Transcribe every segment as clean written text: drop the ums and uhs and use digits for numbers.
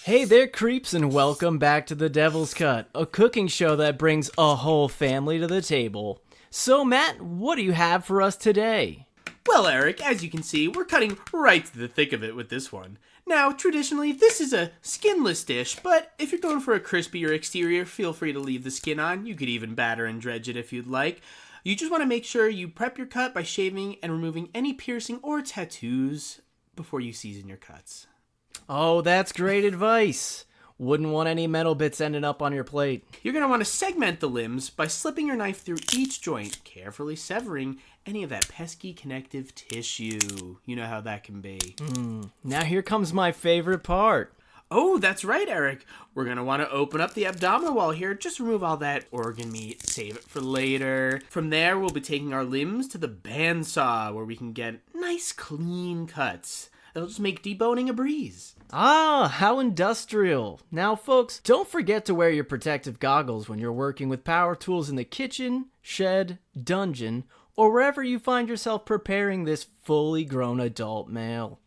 Hey there, creeps, and welcome back to The Devil's Cut, a cooking show that brings a whole family to the table. So, Matt, what do you have for us today? Well, Eric, as you can see, we're cutting right to the thick of it with this one. Now, traditionally, this is a skinless dish, but if you're going for a crispier exterior, feel free to leave the skin on. You could even batter and dredge it if you'd like. You just want to make sure you prep your cut by shaving and removing any piercing or tattoos before you season your cuts. Oh, that's great advice. Wouldn't want any metal bits ending up on your plate. You're going to want to segment the limbs by slipping your knife through each joint, carefully severing any of that pesky connective tissue. You know how that can be. Now here comes my favorite part. Oh, that's right, Eric. We're going to want to open up the abdominal wall here. Just remove all that organ meat. Save it for later. From there, we'll be taking our limbs to the bandsaw, where we can get nice, clean cuts. That'll just make deboning a breeze. Ah, how industrial. Now, folks, don't forget to wear your protective goggles when you're working with power tools in the kitchen, shed, dungeon, or wherever you find yourself preparing this fully grown adult male.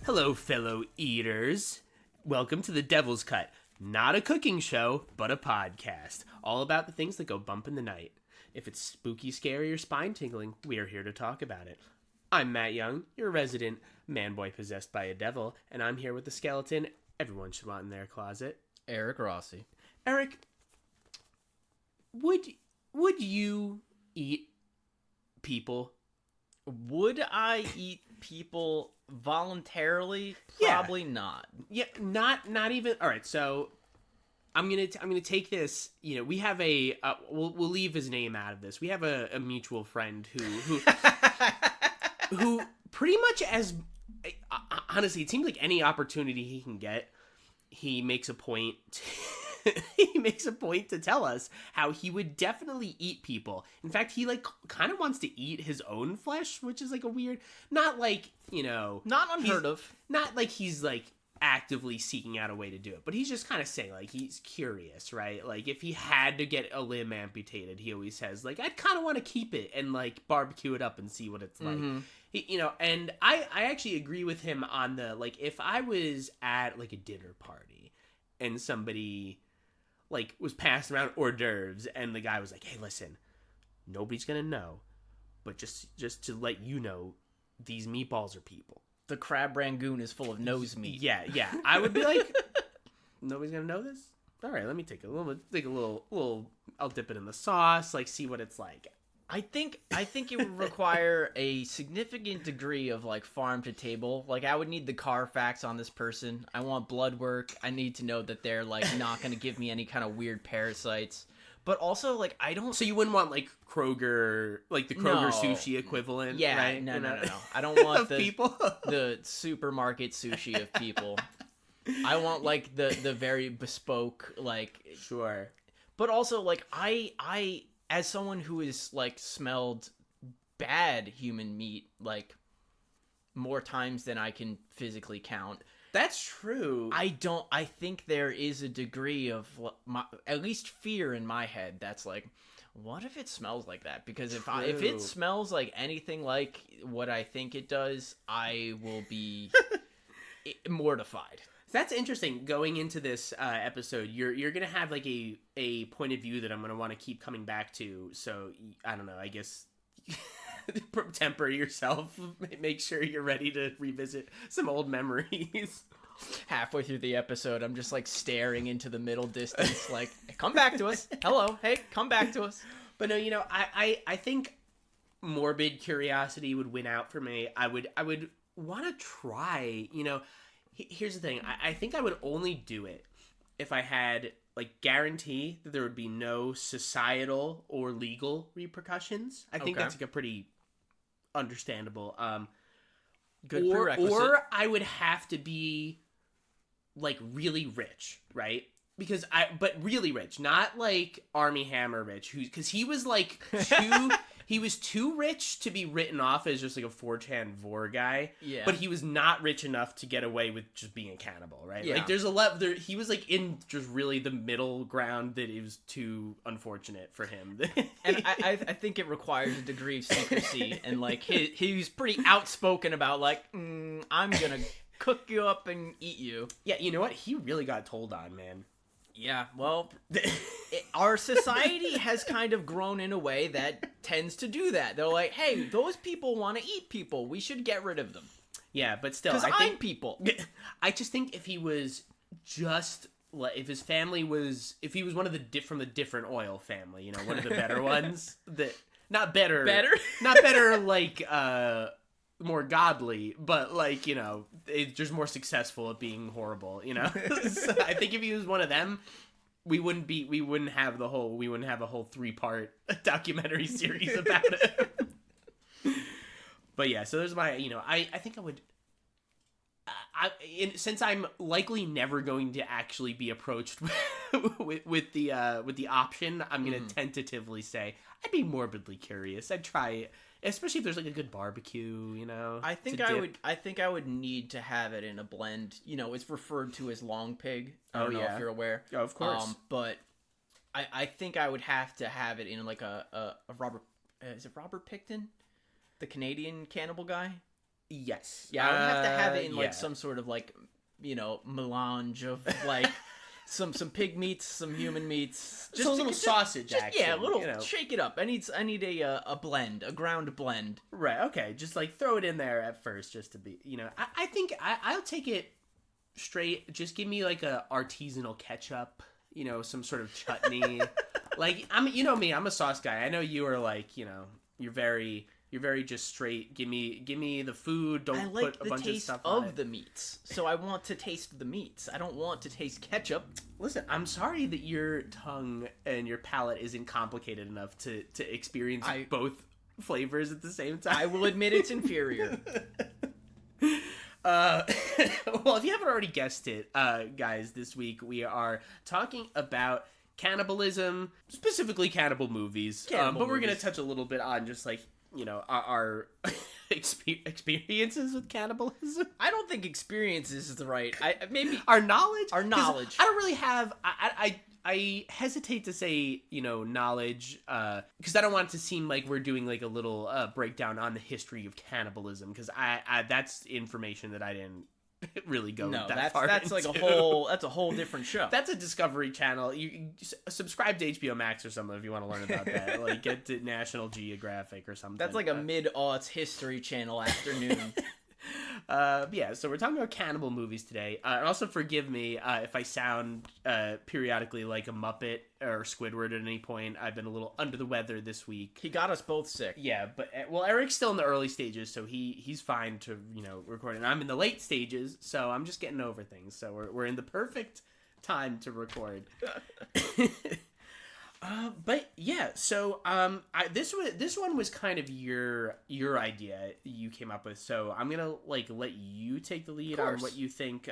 Hello, fellow eaters. Welcome to The Devil's Cut. Not a cooking show, but a podcast. All about the things that go bump in the night. If it's spooky, scary, or spine-tingling, we are here to talk about it. I'm Matt Young, your resident man-boy possessed by a devil, and I'm here with the skeleton everyone should want in their closet. Eric Rossi. Eric, would you eat people? Would I eat people voluntarily? Yeah. Probably not. Yeah, not even. All right, so I'm gonna take this. You know, we have a we'll leave his name out of this. We have a mutual friend who who pretty much as honestly, it seems like any opportunity he can get, he makes a point. He makes a point to tell us how he would definitely eat people. In fact, he kind of wants to eat his own flesh, which is like a weird, not like, you know, Not unheard of. not like he's like actively seeking out a way to do it, but he's just kind of saying like he's curious, right? Like if he had to get a limb amputated, he always says like I'd kind of want to keep it and like barbecue it up and see what it's like. You know, and I actually agree with him on the like if I was at like a dinner party and somebody like was passing around hors d'oeuvres and the guy was like, hey, listen, nobody's gonna know, but just to let you know, these meatballs are people. The crab rangoon is full of nose meat. Yeah, I would be like, nobody's gonna know this? All right, let me take a little, I'll dip it in the sauce, like see what it's like. I think it would require a significant degree of like farm to table. Like I would need the Carfax on this person. I want blood work. I need to know that they're like not going to give me any kind of weird parasites. But also like I don't. So you wouldn't want like Kroger, like the Kroger sushi equivalent? Yeah, right? no. I don't want the people. the supermarket sushi of people. I want like the very bespoke like. Sure. But also like I as someone who has like smelled bad human meat like more times than I can physically count. That's true. I think there is a degree of at least fear in my head that's like, what if it smells like that? Because if it smells like anything like what I think it does, I will be mortified. That's interesting. Going into this episode, you're gonna have like a point of view that I'm gonna want to keep coming back to. So I don't know. I guess temper yourself. Make sure you're ready to revisit some old memories. Halfway through the episode, I'm just like staring into the middle distance, like, come back to us. Hello, hey, come back to us. But no, you know, I think morbid curiosity would win out for me. I would want to try. You know. Here's the thing. I think I would only do it if I had, like, guarantee that there would be no societal or legal repercussions. I think that's, like, a pretty understandable. Good prerequisite. Or I would have to be like really rich, right? But really rich, not like Army Hammer rich, because he was like he was too rich to be written off as just like a 4chan vor guy. Yeah. But he was not rich enough to get away with just being a cannibal, right? Yeah. Like there's a level there. He was like in just really the middle ground that it was too unfortunate for him. And I think it requires a degree of secrecy, and like he's pretty outspoken about like I'm gonna cook you up and eat you. Yeah, you know what? He really got told on, man. Yeah, well, our society has kind of grown in a way that tends to do that. They're like, hey, those people want to eat people. We should get rid of them. Yeah, but still, Because I'm people. I just think if he was just, if his family was, if he was one of from the different oil family, you know, one of the better ones, not better, not better, like, more godly, but like, you know, just more successful at being horrible, you know. So I think if he was one of them, we wouldn't have a whole 3-part documentary series about it. But yeah, so there's my, you know, I think I would, since I'm likely never going to actually be approached with the option, I'm gonna tentatively say I'd be morbidly curious. I'd try, especially if there's like a good barbecue, you know. I think I would need to have it in a blend. You know, it's referred to as long pig. I don't know if you're aware. Oh, of course. But I think I would have to have it in like a Robert. Is it Robert Picton, the Canadian cannibal guy? Yes. Yeah, I would have to have it in like some sort of like, you know, melange of like some pig meats, some human meats, just a little sausage action. Yeah, a little, you know. shake it up. I need a blend, a ground blend. Right. Okay. Just like throw it in there at first, just to be, you know. I think I'll take it straight. Just give me like a artisanal ketchup, you know, some sort of chutney. Like you know me, I'm a sauce guy. I know you are like, you know, you're very just straight. Give me the food. Don't put a bunch of stuff on it. I like the taste of the meats, so I want to taste the meats. I don't want to taste ketchup. Listen, I'm sorry that your tongue and your palate isn't complicated enough to experience both flavors at the same time. I will admit it's inferior. Well, if you haven't already guessed it, guys, this week we are talking about cannibalism, specifically cannibal movies. But we're going to touch a little bit on just like, you know, our experiences with cannibalism. I don't think experiences is the right. Maybe our knowledge. Our knowledge. I don't really have. I hesitate to say, you know, knowledge, because I don't want it to seem like we're doing like a little breakdown on the history of cannibalism, because I that's information that I didn't really go that far that's into. Like that's a whole different show. That's a Discovery Channel. You subscribe to HBO Max or something if you want to learn about that. Like get to National Geographic or something. That's like a mid-aughts History Channel afternoon. Yeah, so we're talking about cannibal movies today. And also forgive me if I sound periodically like a Muppet or Squidward at any point. I've been a little under the weather this week. He got us both sick. Yeah, but well, Eric's still in the early stages, so he's fine to, you know, record. And I'm in the late stages, so I'm just getting over things. So we're in the perfect time to record. But yeah, so this one was kind of your idea you came up with. So I'm gonna like let you take the lead on what you think.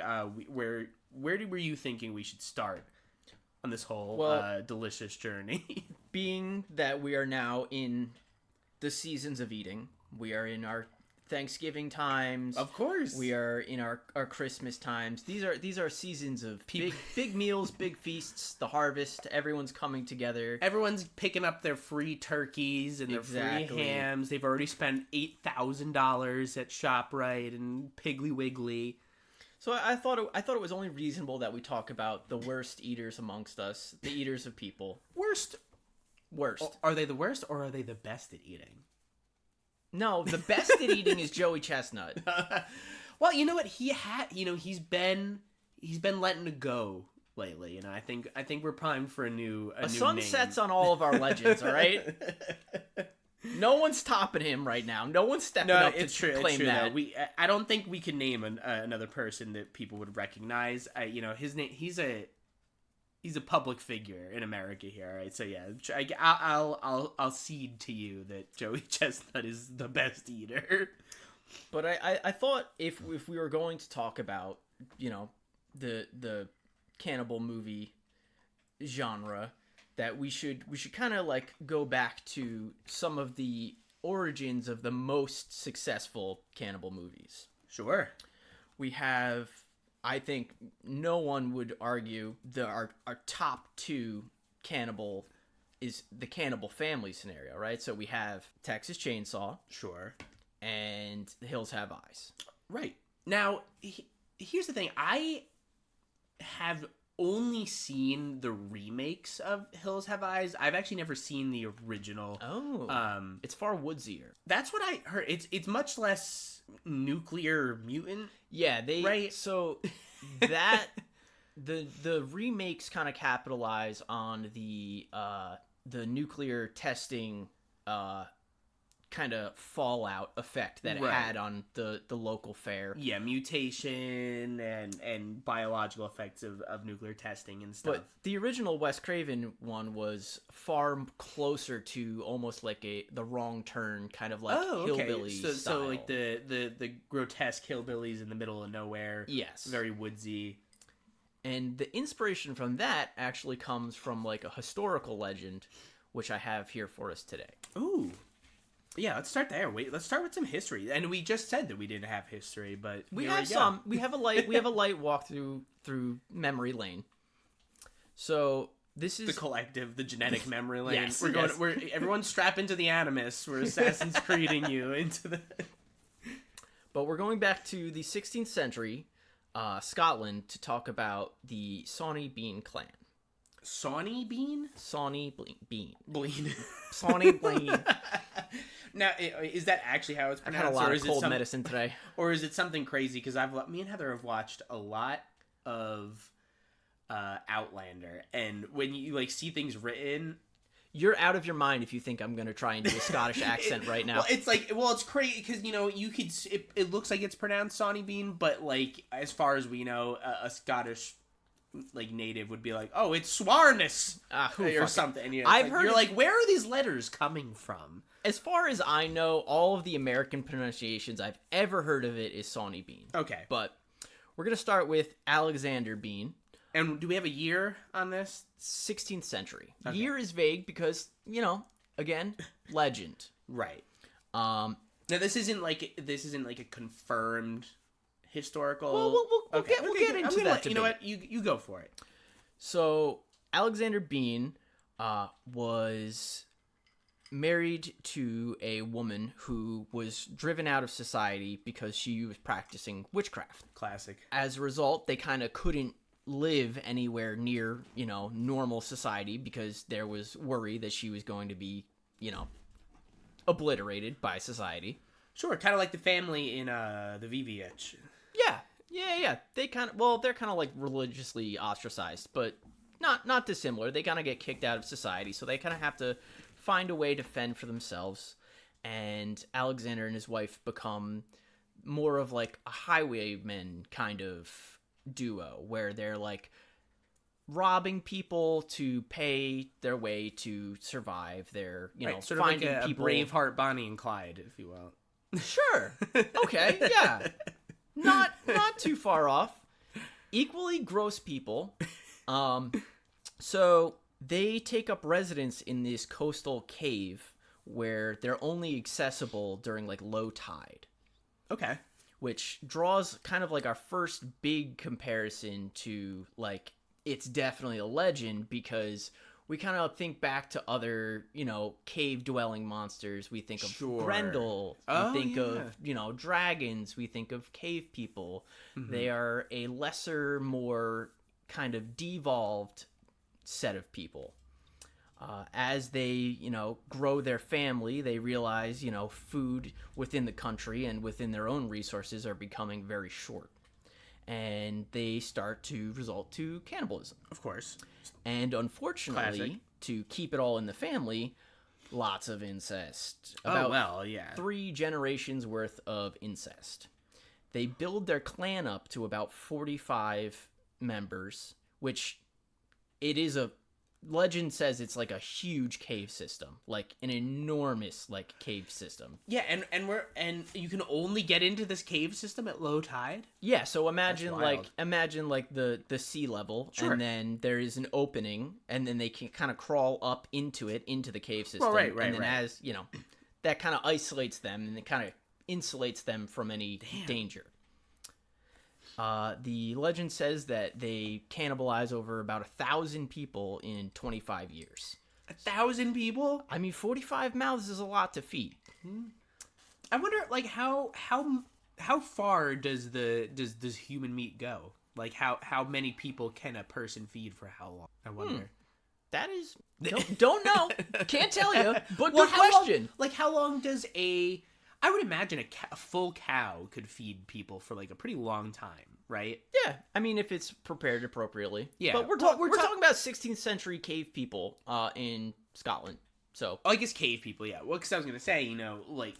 Where were you thinking we should start on this whole delicious journey? Being that we are now in the seasons of eating, we are in our Thanksgiving times. Of course. We are in our Christmas times. These are seasons of big meals, big feasts, the harvest, everyone's coming together. Everyone's picking up their free turkeys and their free hams. They've already spent $8,000 at ShopRite and Piggly Wiggly. So I thought it was only reasonable that we talk about the worst eaters amongst us, the eaters of people. Worst. Are they the worst or are they the best at eating? No, the best at eating is Joey Chestnut. Well, you know what? He's been letting it go lately, and I think we're primed for a new sun name. sets on all of our legends, all right? No one's topping him right now. No one's stepping up to claim that. I don't think we can name another person that people would recognize. His name. he's a public figure in America here, right? So yeah, I'll cede to you that Joey Chestnut is the best eater. But I thought if we were going to talk about, you know, the cannibal movie genre, that we should kind of like go back to some of the origins of the most successful cannibal movies. Sure. We have, I think no one would argue, our top two cannibal is the Cannibal Family scenario, right? So we have Texas Chainsaw. Sure. And The Hills Have Eyes. Right. Now, here's the thing. I have only seen the remakes of Hills Have Eyes. I've actually never seen the original. Oh. It's far woodsier. That's what I heard. It's much less nuclear mutant. Yeah, right? So that the remakes kind of capitalize on the nuclear testing kind of fallout effect that it had on the local fair. Yeah, mutation and biological effects of nuclear testing and stuff. But the original Wes Craven one was far closer to almost like the Wrong Turn, kind of like hillbilly style. So like the grotesque hillbillies in the middle of nowhere. Yes. Very woodsy. And the inspiration from that actually comes from like a historical legend, which I have here for us today. Ooh. Yeah, let's start there. Let's start with some history. And we just said that we didn't have history, but we have some. We have a light walk through memory lane. So this is the collective, the genetic memory lane. Yes, we're everyone strap into the Animus. We're Assassin's Creeding you into the. But we're going back to the 16th century, Scotland, to talk about the Sawney Bean clan. Sawney Bean? Sawney Bean. Blean. Sawney Bean. Now, is that actually how it's pronounced? I've had a lot of cold medicine today. Or is it something crazy? Because me and Heather have watched a lot of Outlander, and when you like see things written, you're out of your mind if you think I'm going to try and do a Scottish accent right now. Well, it's crazy because you could. It looks like it's pronounced Sawney Bean, but like as far as we know, a Scottish like native would be like, oh, it's Swarness or something. And you're like, where are these letters coming from? As far as I know, all of the American pronunciations I've ever heard of it is Sawney Bean. Okay. But we're going to start with Alexander Bean. And do we have a year on this? 16th century. Okay. Year is vague because, again, legend. Right. Now this isn't like a confirmed historical. Well, we'll get into that. You know what? You go for it. So Alexander Bean was married to a woman who was driven out of society because she was practicing witchcraft. Classic. As a result, they kind of couldn't live anywhere near, normal society because there was worry that she was going to be, obliterated by society. Sure, kind of like the family in the VVH. Yeah. They're kind of like religiously ostracized, but not dissimilar. They kind of get kicked out of society, so they kind of have to find a way to fend for themselves. And Alexander and his wife become more of like a highwayman kind of duo, where they're like robbing people to pay their way to survive. They're sort finding of like a people. Braveheart, Bonnie and Clyde, if you will. Sure. Okay. Yeah. Not too far off. Equally gross people. So they take up residence in this coastal cave where they're only accessible during like low tide. Okay. Which draws kind of like our first big comparison to like it's definitely a legend, because we kind of think back to other, cave dwelling monsters. We think of Grendel. We think of, dragons. We think of cave people. Mm-hmm. They are a lesser, more kind of devolved set of people. As they, grow their family, they realize, food within the country and within their own resources are becoming very short. And they start to result to cannibalism. Of course. And unfortunately, Classic. To keep it all in the family, lots of incest. 3 generations worth of incest. They build their clan up to about 45 members, which it is a legend says it's like a huge cave system, like an enormous like cave system. Yeah, and you can only get into this cave system at low tide. Yeah, so imagine like the sea level, Sure. and then there is an opening, and then they can kind of crawl up into the cave system. Well, right, and then right. as you know, that kind of isolates them, and it kind of insulates them from any danger. The legend says that they cannibalize over about 1,000 people in 25 years. 1,000 people? I mean, 45 mouths is a lot to feed. I wonder, like, how far does human meat go? Like, how many people can a person feed for how long? I wonder. That is don't know. Can't tell you. But good question. How long does I would imagine a full cow could feed people for like a pretty long time, right? Yeah, I mean if it's prepared appropriately. Yeah, but we're talking about 16th century cave people in Scotland. So I guess cave people, yeah. Well, because I was gonna say, like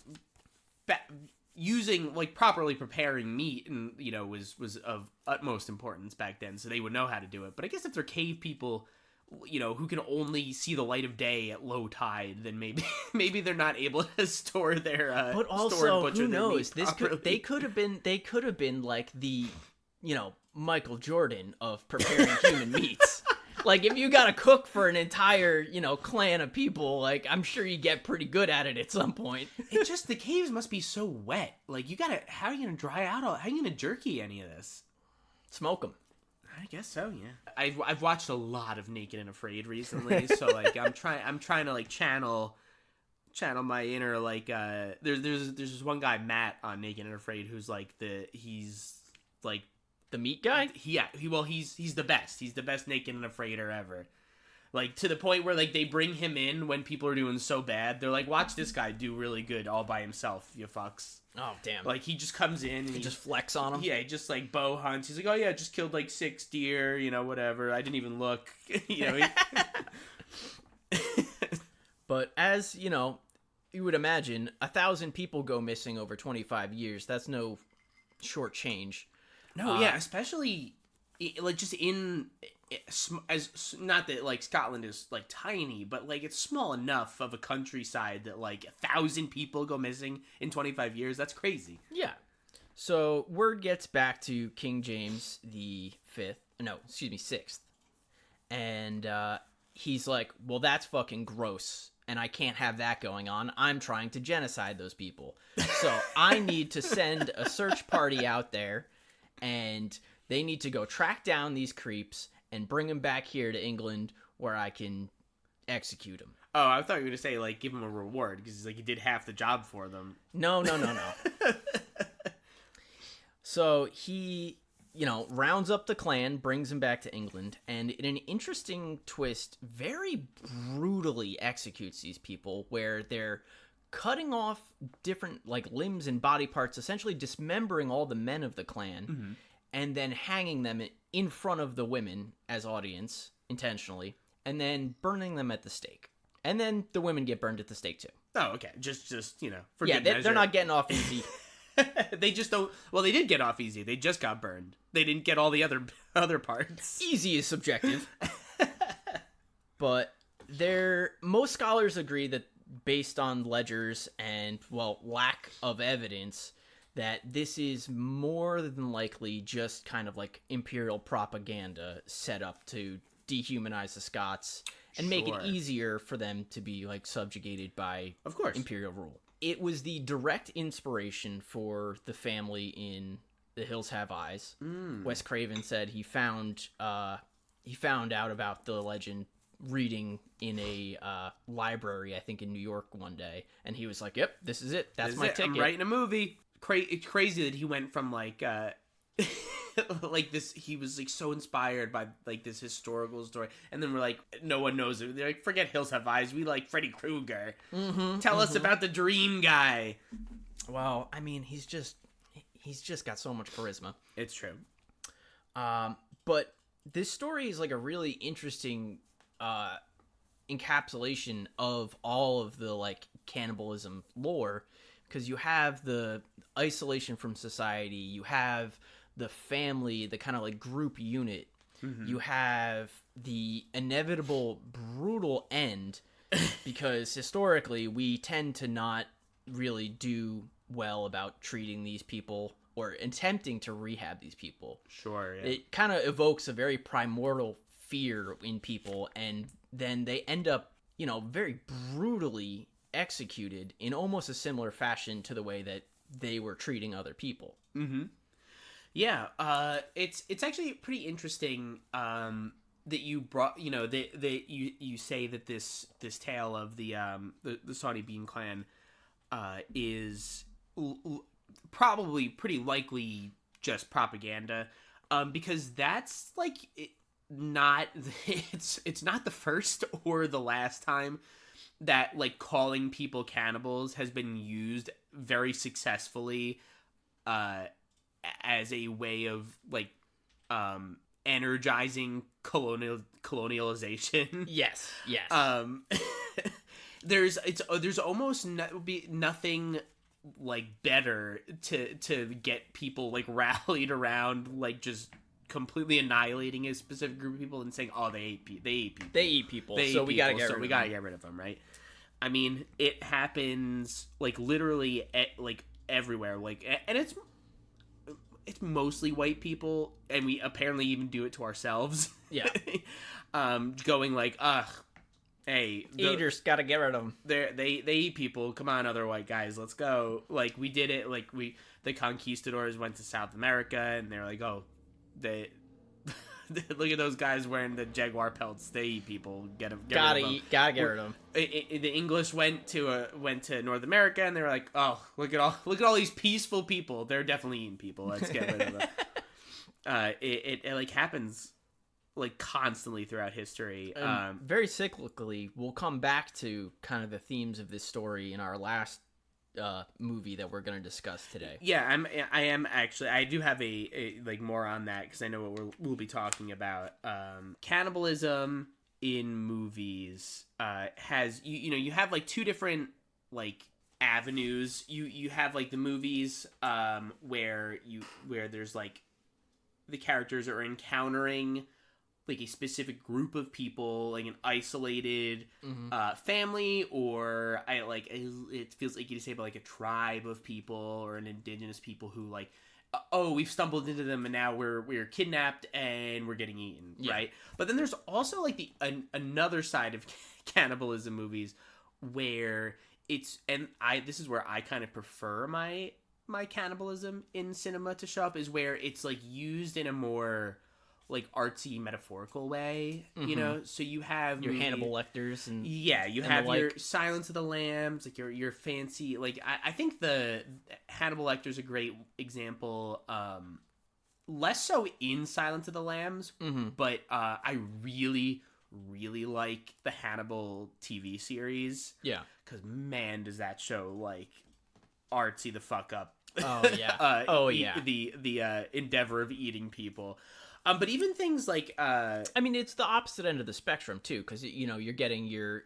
using like properly preparing meat, and was of utmost importance back then, so they would know how to do it. But I guess if they're cave people, who can only see the light of day at low tide, then maybe they're not able to store their but also who knows, they could have been like the Michael Jordan of preparing human meats. Like if you gotta cook for an entire clan of people, like I'm sure you get pretty good at it at some point. It's just the caves must be so wet, like how are you gonna dry out how are you gonna jerky any of this? Smoke them. I guess so, yeah. I've watched a lot of Naked and Afraid recently, so like I'm trying to like channel my inner like there's this one guy Matt on Naked and Afraid who's like he's like the meat guy. He's the best. He's the best Naked and Afraider ever. Like to the point where like they bring him in when people are doing so bad. They're like, watch this guy do really good all by himself, you fucks. Oh damn! Like he just comes in and he just flex on him. Yeah, he just like bow hunts. He's like, oh yeah, just killed like 6 deer, whatever. I didn't even look, But as you would imagine, 1,000 people go missing over 25 years. That's no short change. No, yeah, especially like just as not that like Scotland is like tiny, but like it's small enough of a countryside that like 1,000 people go missing in 25 years. That's crazy. Yeah. So word gets back to King James the sixth, and he's like, "Well, that's fucking gross, and I can't have that going on. I'm trying to genocide those people, so I need to send a search party out there, and they need to go track down these creeps." And bring him back here to England where I can execute him. Oh, I thought you were going to say, like, give him a reward, because he's like, he did half the job for them. No. So he, rounds up the clan, brings him back to England, and in an interesting twist, very brutally executes these people, where they're cutting off different, like, limbs and body parts, essentially dismembering all the men of the clan, and then hanging them in front of the women as audience, intentionally, and then burning them at the stake. And then the women get burned at the stake, too. Oh, okay. Just for good measure. They're not getting off easy. They just don't... Well, they did get off easy. They just got burned. They didn't get all the other parts. Easy is subjective. But most scholars agree that based on ledgers and, lack of evidence, that this is more than likely just kind of like imperial propaganda set up to dehumanize the Scots and make it easier for them to be like subjugated by, of course, imperial rule. It was the direct inspiration for the family in The Hills Have Eyes. Wes Craven said he found out about the legend reading in a library, I think in New York one day, and he was like, "Yep, this is it. That's my ticket. I'm writing a movie." It's crazy that he went from like like this. He was like so inspired by like this historical story, and then we're like, no one knows it. They're like, forget Hills Have Eyes. We like Freddy Krueger. Tell us about the Dream Guy. Well, I mean, he's just got so much charisma. It's true. But this story is like a really interesting encapsulation of all of the like cannibalism lore, because you have the isolation from society, you have the family, the kind of like group unit, You have the inevitable brutal end, because historically we tend to not really do well about treating these people or attempting to rehab these people. Sure, yeah. It kind of evokes a very primordial fear in people, and then they end up, very brutally executed in almost a similar fashion to the way that they were treating other people. Mm-hmm. Yeah, it's actually pretty interesting that you brought, that you say that this tale of the Saudi Bean Clan is probably pretty likely just propaganda, because that's not it's not the first or the last time that calling people cannibals has been used very successfully as a way of energizing colonialization. Yes. There's almost nothing better to get people rallied around just completely annihilating a specific group of people and saying, oh, they eat people, so we gotta get rid of them, right? I mean, it happens literally everywhere, and it's mostly white people, and we apparently even do it to ourselves. Yeah. Going ugh, hey, eaters, gotta get rid of them. They eat people. Come on, other white guys, let's go. We did it. The conquistadors went to South America, and they're oh, they look at those guys wearing the jaguar pelts. They eat people. Gotta get rid of them. The English went to North America, and they were oh, look at all these peaceful people. They're definitely eating people. Let's get rid of them. It happens constantly throughout history. Very cyclically, we'll come back to kind of the themes of this story in our last movie that we're going to discuss today. Yeah, I am actually. I do have a more on that, because I know what we'll be talking about. Cannibalism in movies has you have two different avenues. You have the movies where there's the characters are encountering a specific group of people, an isolated family, or it feels you say about a tribe of people or an indigenous people who oh, we've stumbled into them and now we're kidnapped and we're getting eaten, right? But then there's also another side of cannibalism movies where this is where I kind of prefer my cannibalism in cinema to show up, is where it's used in a more artsy metaphorical way, so you have your Hannibal Lecters and you have your Silence of the Lambs, your fancy I think the Hannibal Lecter's a great example, less so in Silence of the Lambs, but I really like the Hannibal TV series, because man, does that show artsy the fuck up. The endeavor of eating people. But even things I mean, it's the opposite end of the spectrum too, because you're getting your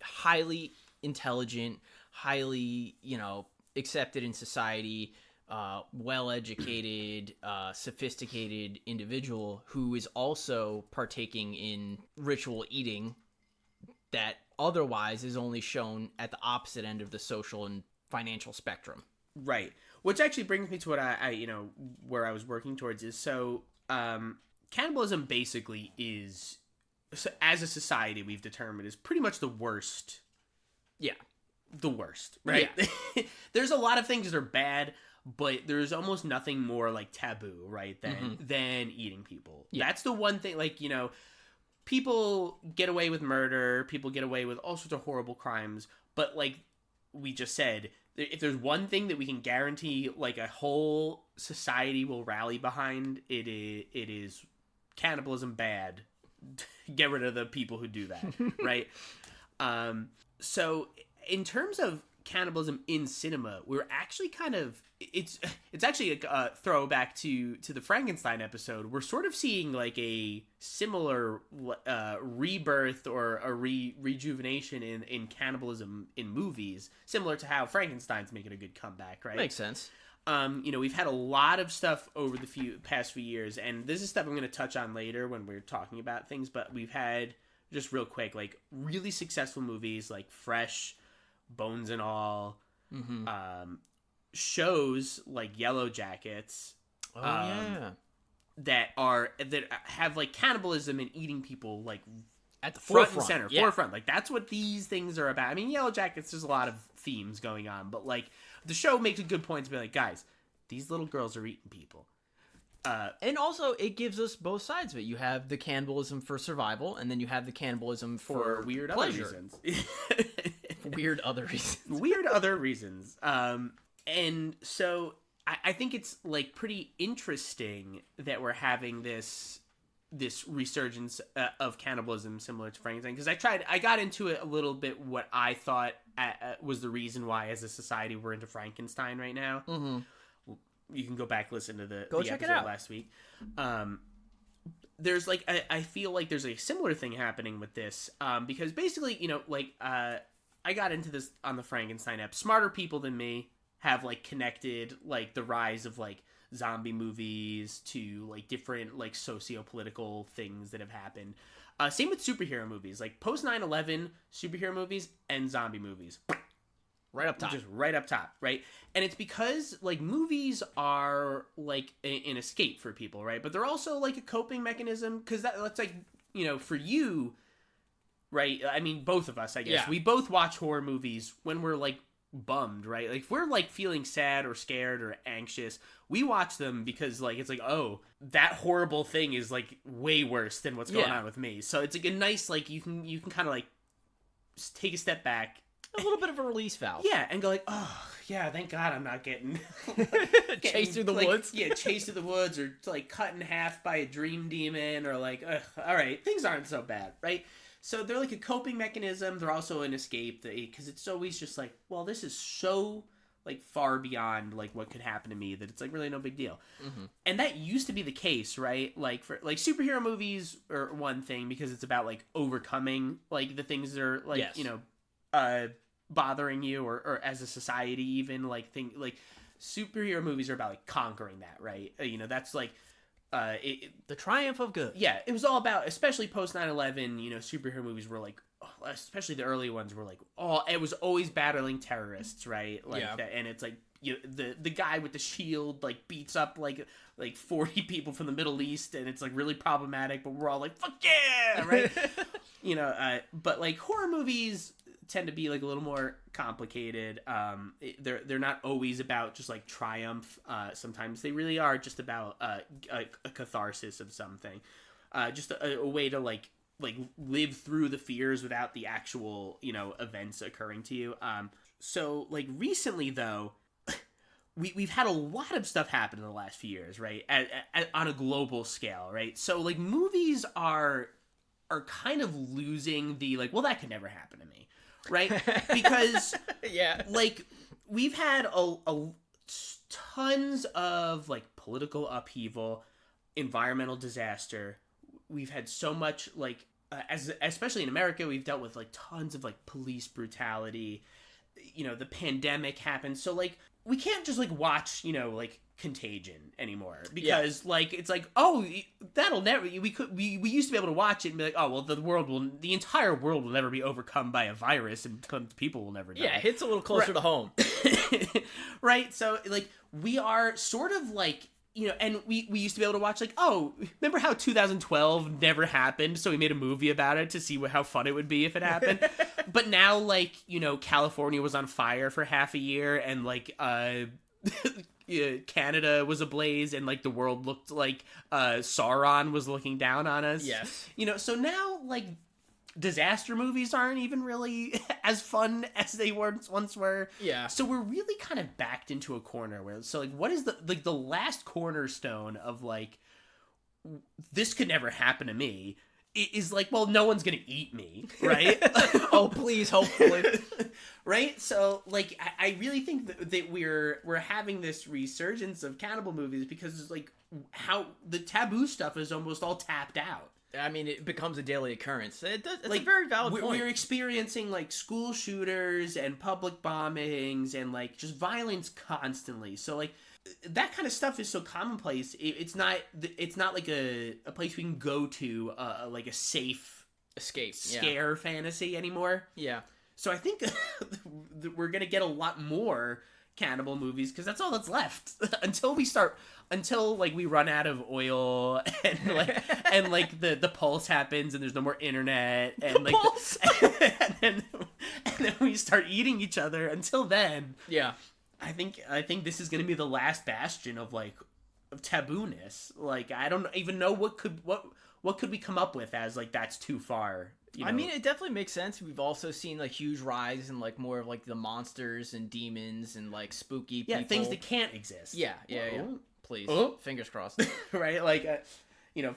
highly intelligent, highly accepted in society, well-educated, sophisticated individual who is also partaking in ritual eating that otherwise is only shown at the opposite end of the social and financial spectrum. Right. Which actually brings me to what I where I was working towards is cannibalism basically is, as a society, we've determined is pretty much the worst. Yeah. The worst, right? Yeah. There's a lot of things that are bad, but there's almost nothing more taboo, right, than eating people. Yeah. That's the one thing, people get away with murder, people get away with all sorts of horrible crimes, but we just said, if there's one thing that we can guarantee a whole society will rally behind, it is cannibalism bad. Get rid of the people who do that, right? So in terms of cannibalism in cinema, we're actually kind of it's actually a throwback to the Frankenstein episode. We're sort of seeing a similar rebirth or a rejuvenation in cannibalism in movies, similar to how Frankenstein's making a good comeback, right? Makes sense. we've had a lot of stuff over the past few years, and this is stuff I'm going to touch on later when we're talking about things, but we've had, just real quick, like, really successful movies, like Fresh, Bones and All, shows like Yellow Jackets, that have, like, cannibalism and eating people, like, at the front forefront. and center, forefront. Like, that's what these things are about. I mean, Yellow Jackets, there's a lot of themes going on, but, like, the show makes a good point to be like, guys, these little girls are eating people. And also, it gives us both sides of it. You have the cannibalism for survival, and then you have the cannibalism for weird pleasure. other reasons. Weird other reasons. Weird other reasons. And so I think it's, like, pretty interesting that we're having this resurgence of cannibalism similar to Frankenstein, because I got into it a little bit, what I thought was the reason why as a society we're into Frankenstein right now. You can go back, listen to the check episode it out last week. There's, like, I feel like there's a similar thing happening with this, because basically, I got into this on the Frankenstein app. Smarter people than me have, like, connected, like, the rise of, like, zombie movies to, like, different, like, socio-political things that have happened. Same with superhero movies, like post 9/11 superhero movies and zombie movies. Right up top. Just right up top, right? And it's because, like, movies are, like, an escape for people, right? But they're also, like, a coping mechanism, because that's, like, for you, right? I mean, both of us, I guess. Yeah. We both watch horror movies when we're, like, bummed, right? Like, if we're, like, feeling sad or scared or anxious, we watch them because, like, it's like, oh, that horrible thing is, like, way worse than what's going on with me. So it's, like, a nice, like, you can kind of, like, take a step back. A little bit of a release valve. Yeah, and go like, oh, yeah, thank God I'm not getting... chased through the like, woods. Yeah, chased through the woods, or, like, cut in half by a dream demon, or, like, all right, things aren't so bad, right? So they're, like, a coping mechanism. They're also an escape, because it's always just like, well, this is so, like, far beyond, like, what could happen to me that it's, like, really no big deal. And that used to be the case, right? Like, for, like, superhero movies are one thing because it's about, like, overcoming, like, the things that are, like, bothering you, or as a society even, like, superhero movies are about, like, conquering that, right? That's, like, the triumph of good. Yeah, it was all about, especially post 9/11, superhero movies were, like, especially the early ones were, like, it was always battling terrorists, right? Like, that, and it's like, the guy with the shield, like, beats up like 40 people from the Middle East, and it's, like, really problematic, but we're all like, fuck yeah, right? But, like, horror movies tend to be, like, a little more complicated. They're not always about just, like, triumph. Sometimes they really are just about a catharsis of something, just a way to, like live through the fears without the actual events occurring to you. So, like, recently though, we've had a lot of stuff happen in the last few years, right? On a global scale, right? So, like, movies are kind of losing the, like, well, that could never happen to me. Right? Because, like, we've had a tons of, like, political upheaval, environmental disaster. We've had so much, like, especially in America, we've dealt with, like, tons of, like, police brutality. The pandemic happened. So, like, we can't just, like, watch, like, Contagion anymore, because like, it's like, oh, that'll never, we used to be able to watch it and be like, oh, well, the entire world will never be overcome by a virus and people will never die. Yeah, it hits a little closer to home. Right? So, like, we are sort of like, and we used to be able to watch, like, oh, remember how 2012 never happened, so we made a movie about it to see how fun it would be if it happened. But now, like, California was on fire for half a year, and, like, Canada was ablaze, and, like, the world looked like Sauron was looking down on us. Yes. So now, like, disaster movies aren't even really as fun as they once were. Yeah. So we're really kind of backed into a corner where, so, like, what is the last cornerstone of, like, this could never happen to me, is, like, well, no one's gonna eat me, right? Oh, please, hopefully. Right? So, like, I really think that we're having this resurgence of cannibal movies because it's, like, how the taboo stuff is almost all tapped out. I mean, it becomes a daily occurrence. It's like, a very valid point. We're experiencing, like, school shooters and public bombings and, like, just violence constantly. So, like, that kind of stuff is so commonplace. It's not like a place we can go to, like a safe escape scare fantasy anymore. Yeah. So I think we're gonna get a lot more cannibal movies because that's all that's left until we run out of oil and like the pulse happens and there's no more internet and like pulse. and then we start eating each other. Until then, yeah. I think this is gonna be the last bastion of tabooness. Like I don't even know what could we come up with as like that's too far. I mean, it definitely makes sense. We've also seen like huge rise in like more of like the monsters and demons and like spooky people. Things that can't exist. Yeah. Please, fingers crossed. Right, like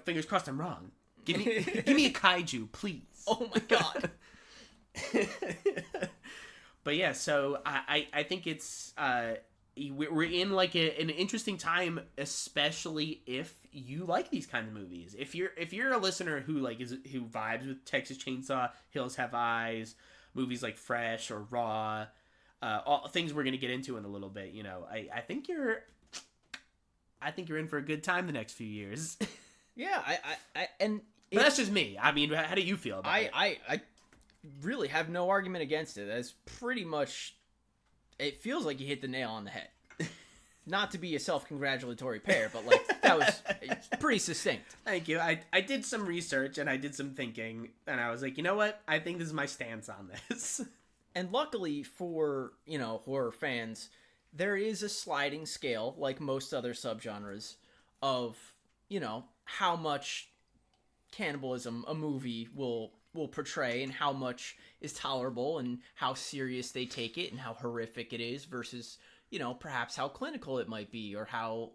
fingers crossed. I'm wrong. Give me a kaiju, please. Oh my god. But yeah, so I think it's we're in like an interesting time, especially if you like these kind of movies. If you're a listener who who vibes with Texas Chainsaw, Hills Have Eyes, movies like Fresh or Raw, all things we're gonna get into in a little bit. I think you're in for a good time the next few years. Yeah, but that's just me. I mean, how do you feel about it? I really have no argument against it. That's pretty much. It feels like you hit the nail on the head. Not to be a self-congratulatory pair, but like that was pretty succinct. Thank you. I did some research and I did some thinking, and I was like, you know what? I think this is my stance on this. And luckily for horror fans, there is a sliding scale, like most other subgenres, of how much cannibalism a movie will portray and how much is tolerable and how serious they take it and how horrific it is versus perhaps how clinical it might be or how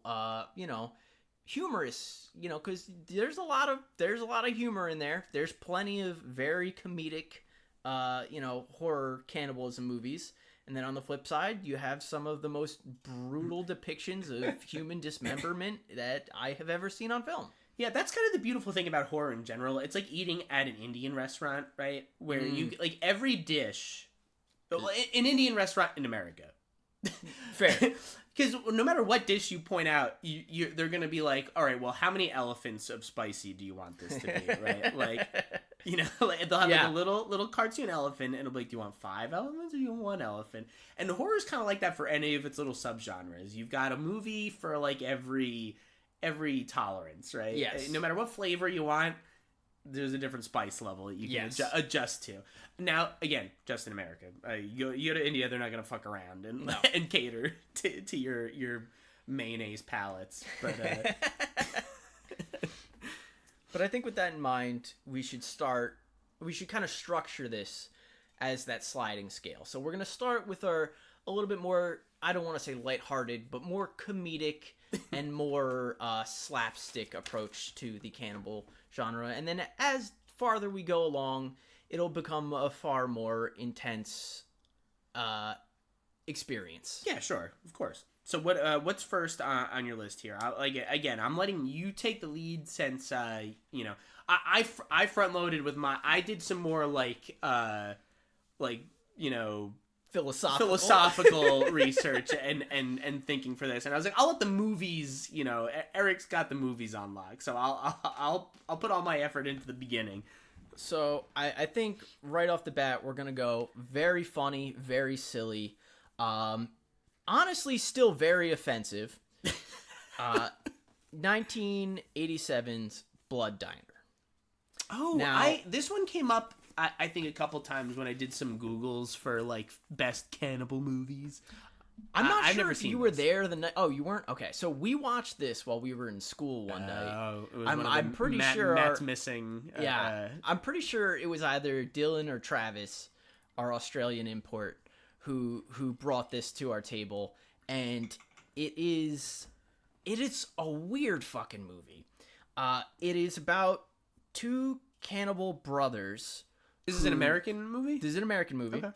humorous, because there's a lot of humor in there. There's plenty of very comedic horror cannibalism movies. And then on the flip side, you have some of the most brutal depictions of human dismemberment that I have ever seen on film. Yeah, that's kind of the beautiful thing about horror in general. It's like eating at an Indian restaurant, right? Where you like every dish, an Indian restaurant in America. Fair. Because no matter what dish you point out, they're gonna be like, all right, well, how many elephants of spicy do you want this to be, right? Like, they'll have like a little cartoon elephant, and it'll be like, do you want 5 elephants or do you want 1 elephant? And horror's kind of like that for any of its little subgenres. You've got a movie for like every tolerance, right? Yes. No matter what flavor you want, there's a different spice level that you can adjust to. Now, again, just in America. You go to India, they're not going to fuck around and cater to your mayonnaise palates. But but I think with that in mind, we should kind of structure this as that sliding scale. So we're going to start with a little bit more, I don't want to say lighthearted, but more comedic and more slapstick approach to the cannibal genre. And then as farther we go along, it'll become a far more intense experience. Yeah, sure. Of course. So what's first on your list here? I'm letting you take the lead since, I front-loaded with I did some more philosophical research and thinking for this, and I was like, I'll let the movies, Eric's got the movies on lock, so I'll put all my effort into the beginning. So I think right off the bat we're gonna go very funny, very silly, honestly still very offensive. 1987's Blood Diner. Oh, now, this one came up. I think a couple times when I did some Googles for like best cannibal movies. I'm not sure if you were there the night. Oh, you weren't? Okay, so we watched this while we were in school one night. Oh, it was I'm pretty sure Matt's missing. I'm pretty sure it was either Dylan or Travis, our Australian import, who brought this to our table, and it is a weird fucking movie. It is about two cannibal brothers. This is an American movie? This is an American movie. Okay.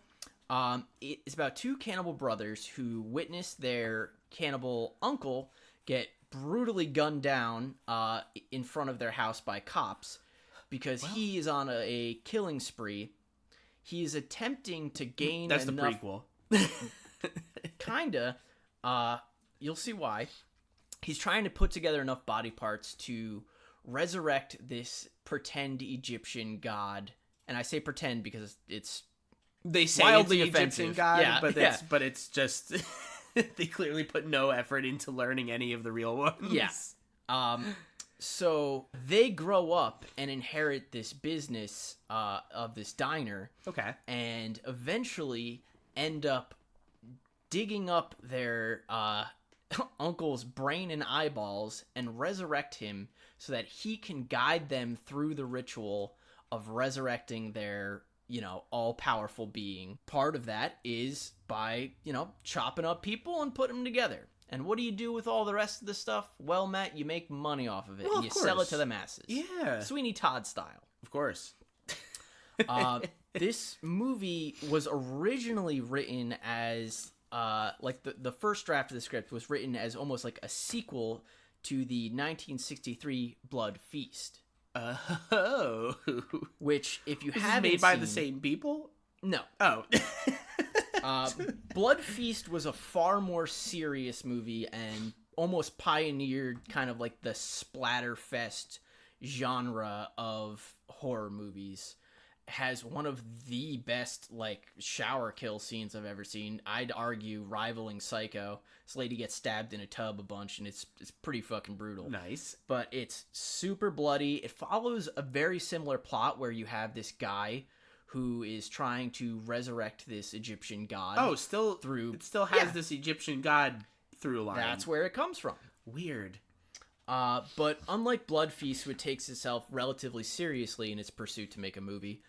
It's about two cannibal brothers who witness their cannibal uncle get brutally gunned down in front of their house by cops because he is on a killing spree. He is attempting to gain That's enough... the prequel. Kinda. You'll see why. He's trying to put together enough body parts to resurrect this pretend Egyptian god. And I say pretend because it's they say wildly it's the offensive. Egyptian god, Yeah, but it's just they clearly put no effort into learning any of the real ones. Yeah. So they grow up and inherit this business of this diner. Okay. And eventually end up digging up their uncle's brain and eyeballs and resurrect him so that he can guide them through the ritual of resurrecting their, all-powerful being. Part of that is by, chopping up people and putting them together. And what do you do with all the rest of the stuff? Well, Matt, you make money off of it. Well, and you sell it to the masses. Yeah. Sweeney Todd style. Of course. This movie was originally written as, the first draft of the script was written as almost like a sequel to the 1963 Blood Feast. Oh. Which, if you Is haven't made by seen- the same people? No. Oh. Blood Feast was a far more serious movie and almost pioneered kind of like the splatterfest genre of horror movies. Has one of the best shower kill scenes I've ever seen. I'd argue rivaling Psycho. This lady gets stabbed in a tub a bunch and it's pretty fucking brutal. Nice. But it's super bloody. It follows a very similar plot where you have this guy who is trying to resurrect this Egyptian god. Oh, it still has this Egyptian god through line. That's where it comes from. Weird. But unlike Blood Feast, which takes itself relatively seriously in its pursuit to make a movie,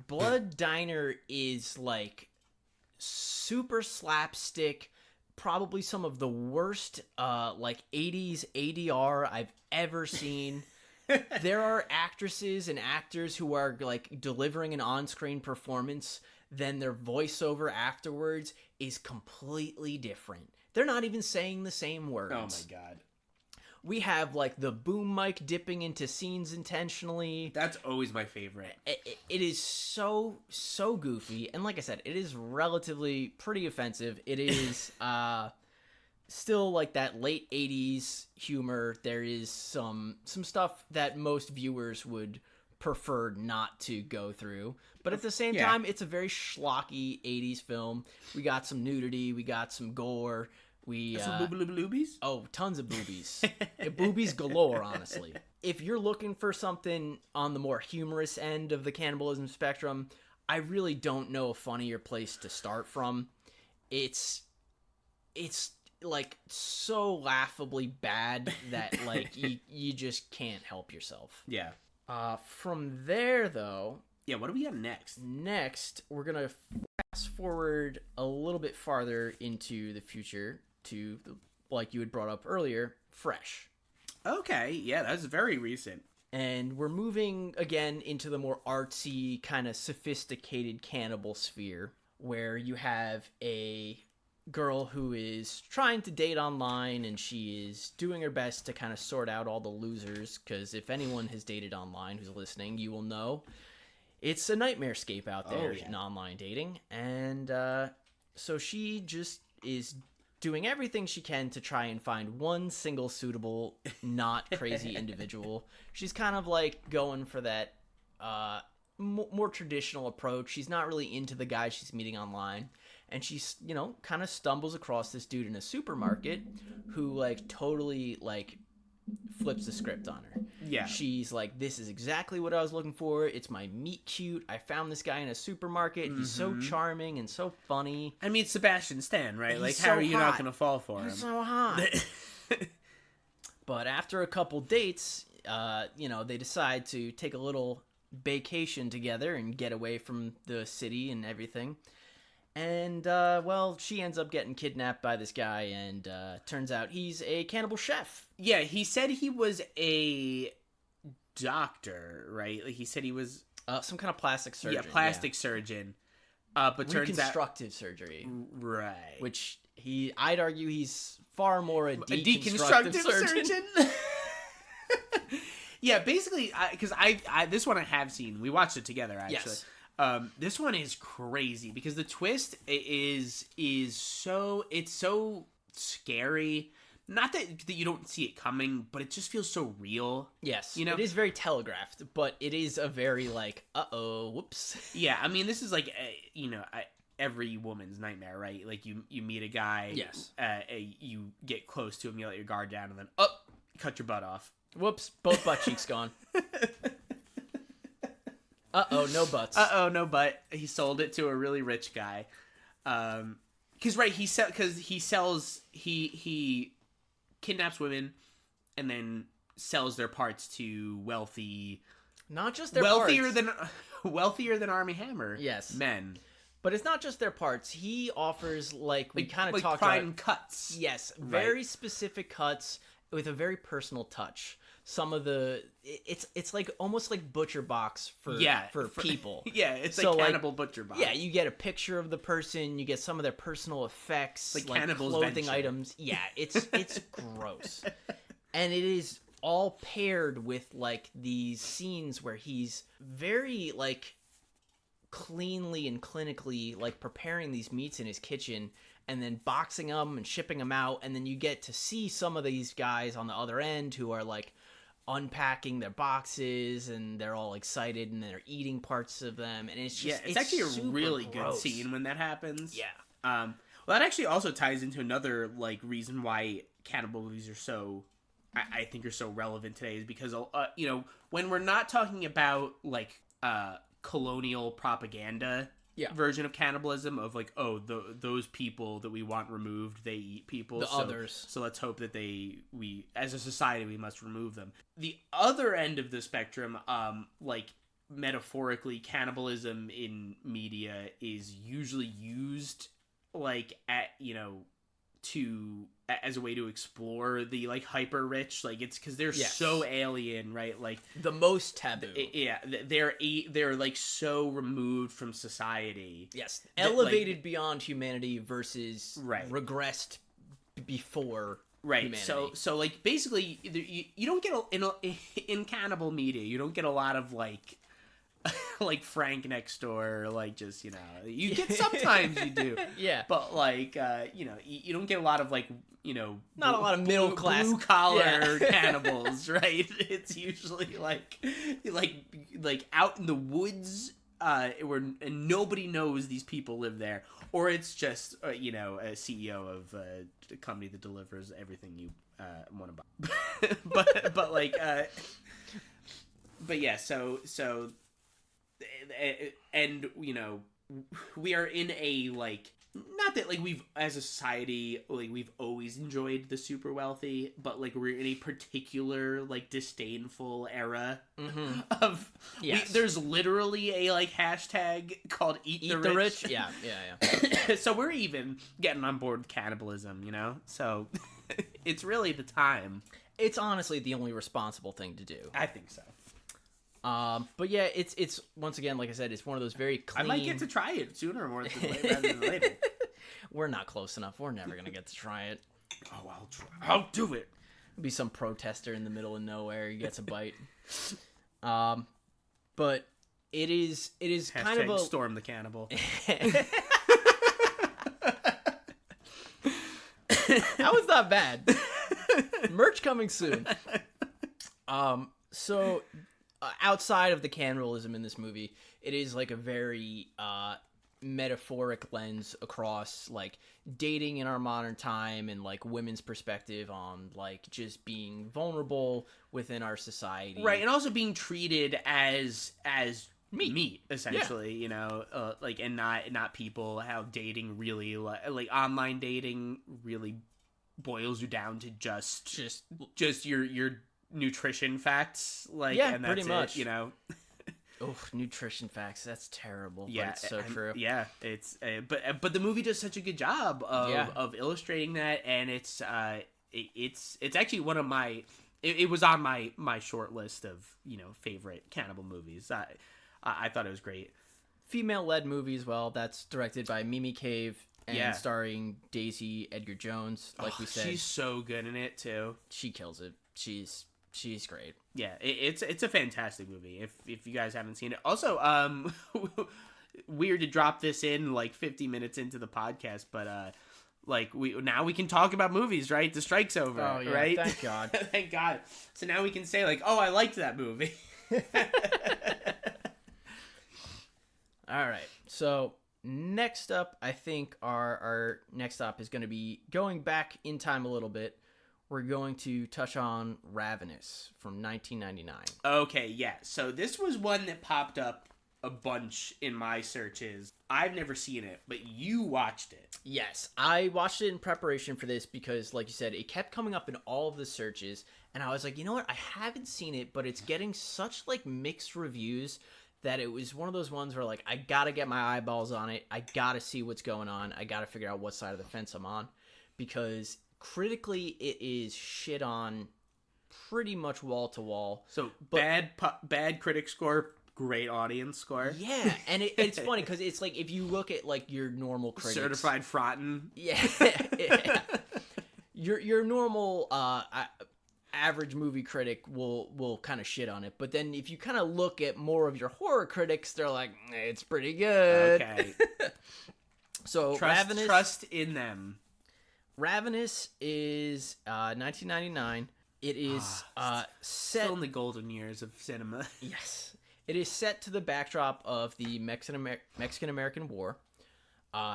Blood Diner is super slapstick, probably some of the worst 80s ADR I've ever seen. There are actresses and actors who are delivering an on-screen performance, then their voiceover afterwards is completely different. They're not even saying the same words. Oh my god. We have the boom mic dipping into scenes intentionally. That's always my favorite. It is so goofy, and like I said, it is relatively pretty offensive. It is still that late 80s humor. There is some stuff that most viewers would prefer not to go through, but at the same time, it's a very schlocky 80s film. We got some nudity, we got some gore. Some boobies? Oh, tons of boobies. Boobies galore, honestly. If you're looking for something on the more humorous end of the cannibalism spectrum, I really don't know a funnier place to start from. It's so laughably bad that you just can't help yourself. Yeah. From there, though... Yeah, what do we got next? Next, we're going to fast forward a little bit farther into the future to, like you had brought up earlier, Fresh. Okay, yeah, that's very recent. And we're moving again into the more artsy, kind of sophisticated cannibal sphere, where you have a girl who is trying to date online, and she is doing her best to kind of sort out all the losers, because if anyone has dated online who's listening, you will know it's a nightmarescape out there in online dating. And so she just is doing everything she can to try and find one single suitable, not crazy individual. She's kind of going for that more traditional approach. She's not really into the guys she's meeting online. And she's, kind of stumbles across this dude in a supermarket who, totally, flips the script on her. Yeah. She's like, this is exactly what I was looking for. It's my meet cute. I found this guy in a supermarket. He's so charming and so funny. I mean, Sebastian Stan, right? He's how so are you hot. not going to fall for him? He's so hot. But after a couple dates, they decide to take a little vacation together and get away from the city and everything. And, she ends up getting kidnapped by this guy, and turns out he's a cannibal chef. Yeah, he said he was a doctor, right? He said he was... some kind of plastic surgeon. Yeah, plastic surgeon. But turns out... Reconstructive surgery. Right. Which I'd argue he's far more a deconstructive surgeon. Yeah, basically, because I this one I have seen. We watched it together, actually. Yes. This one is crazy because the twist is so scary. Not that you don't see it coming, but it just feels so real. Yes, you know, it is very telegraphed, but it is a very like, whoops. Yeah, I mean, this is like, every woman's nightmare, right? Like you meet a guy, yes, you get close to him, you let your guard down, and then cut your butt off. Whoops, both butt cheeks gone. No butts. No butt. He sold it to a really rich guy. Because he kidnaps women and then sells their parts to wealthy, not just their wealthier parts. than Armie Hammer. Yes, men. But it's not just their parts. He offers we kind of talked prime about cuts. Yes, very specific cuts with a very personal touch. Some of it's like almost like Butcher Box for people. Yeah, it's so like Cannibal Butcher Box. Yeah, you get a picture of the person, you get some of their personal effects, like Cannibal's clothing venture. Items. Yeah, it's gross. And it is all paired with like these scenes where he's very like cleanly and clinically like preparing these meats in his kitchen and then boxing them and shipping them out, and then you get to see some of these guys on the other end who are like unpacking their boxes and they're all excited and they're eating parts of them, and it's just it's actually a really gross. Good scene when that happens. Yeah. Well, that actually also ties into another like reason why cannibal movies are so I think are so relevant today, is because when we're not talking about like colonial propaganda version of cannibalism of like, those people that we want removed, they eat people, others, so let's hope that we as a society we must remove them. The other end of the spectrum, like metaphorically, cannibalism in media is usually used like as a way to explore the like hyper rich, like it's because they're so alien, right? Like the most taboo. They're like so removed from society. Yes, elevated beyond humanity versus regressed before humanity. So like basically, you don't get in cannibal media, you don't get a lot of like like Frank next door, like just you get sometimes you do, but like you don't get a lot of like not a lot of middle class blue collar cannibals, right? It's usually like out in the woods where nobody knows these people live there, or it's just a CEO of a company that delivers everything you want to buy. but like but yeah, so and we are in a like, not that like we've as a society like we've always enjoyed the super wealthy, but like we're in a particular like disdainful era of there's literally a like hashtag called eat the rich. Yeah. So we're even getting on board with cannibalism, so it's really the time. It's honestly the only responsible thing to do, I think so. But yeah, it's once again, like I said, it's one of those very clean. I might get to try it sooner or rather than later. We're not close enough. We're never gonna get to try it. Oh, I'll try. I'll do it. Be some protester in the middle of nowhere. He gets a bite. But it is Hashtag kind of a storm the cannibal. That was not bad. Merch coming soon. So. Outside of the cannibalism in this movie, it is like a very metaphoric lens across like dating in our modern time and like women's perspective on like just being vulnerable within our society, right? And also being treated as meat essentially, like, and not people. How dating really like online dating really boils you down to just your nutrition facts, like, and that's pretty much it, Oh, nutrition facts, that's terrible. Yeah, but it's so true. Yeah, it's but the movie does such a good job of illustrating that, and it's actually one of my it was on my short list of favorite cannibal movies. I thought it was great. Female-led movie as well. That's directed by Mimi Cave and starring Daisy Edgar Jones. Like we said, she's so good in it too. She kills it. She's great. Yeah, it's a fantastic movie. If you guys haven't seen it, also weird to drop this in like 50 minutes into the podcast, but Like now we can talk about movies, right? The strike's over, Oh, yeah, right? thank God. Thank God. So now we can say like, oh, I liked that movie. All right. So next up, I think our next stop is going to be going back in time a little bit. We're going to touch on Ravenous from 1999. Okay, yeah. So this was one that popped up a bunch in my searches. I've never seen it, but you watched it. Yes, I watched it in preparation for this because, like you said, it kept coming up in all of the searches, and I was like, you know what? I haven't seen it, but it's getting such like mixed reviews that it was one of those ones where like I gotta get my eyeballs on it. I gotta see what's going on. I gotta figure out what side of the fence I'm on, because critically it is shit on pretty much wall to wall. So bad critic score, great audience score. Yeah, and it's funny because it's like if you look at like your normal critics, Certified Frottin'. yeah, your normal average movie critic will kind of shit on it, but then if you kind of look at more of your horror critics, they're like, it's pretty good. Okay. So trust in them. Ravenous is 1999. It is set Still in the golden years of cinema. Yes. It is set to the backdrop of the Mexican-American War.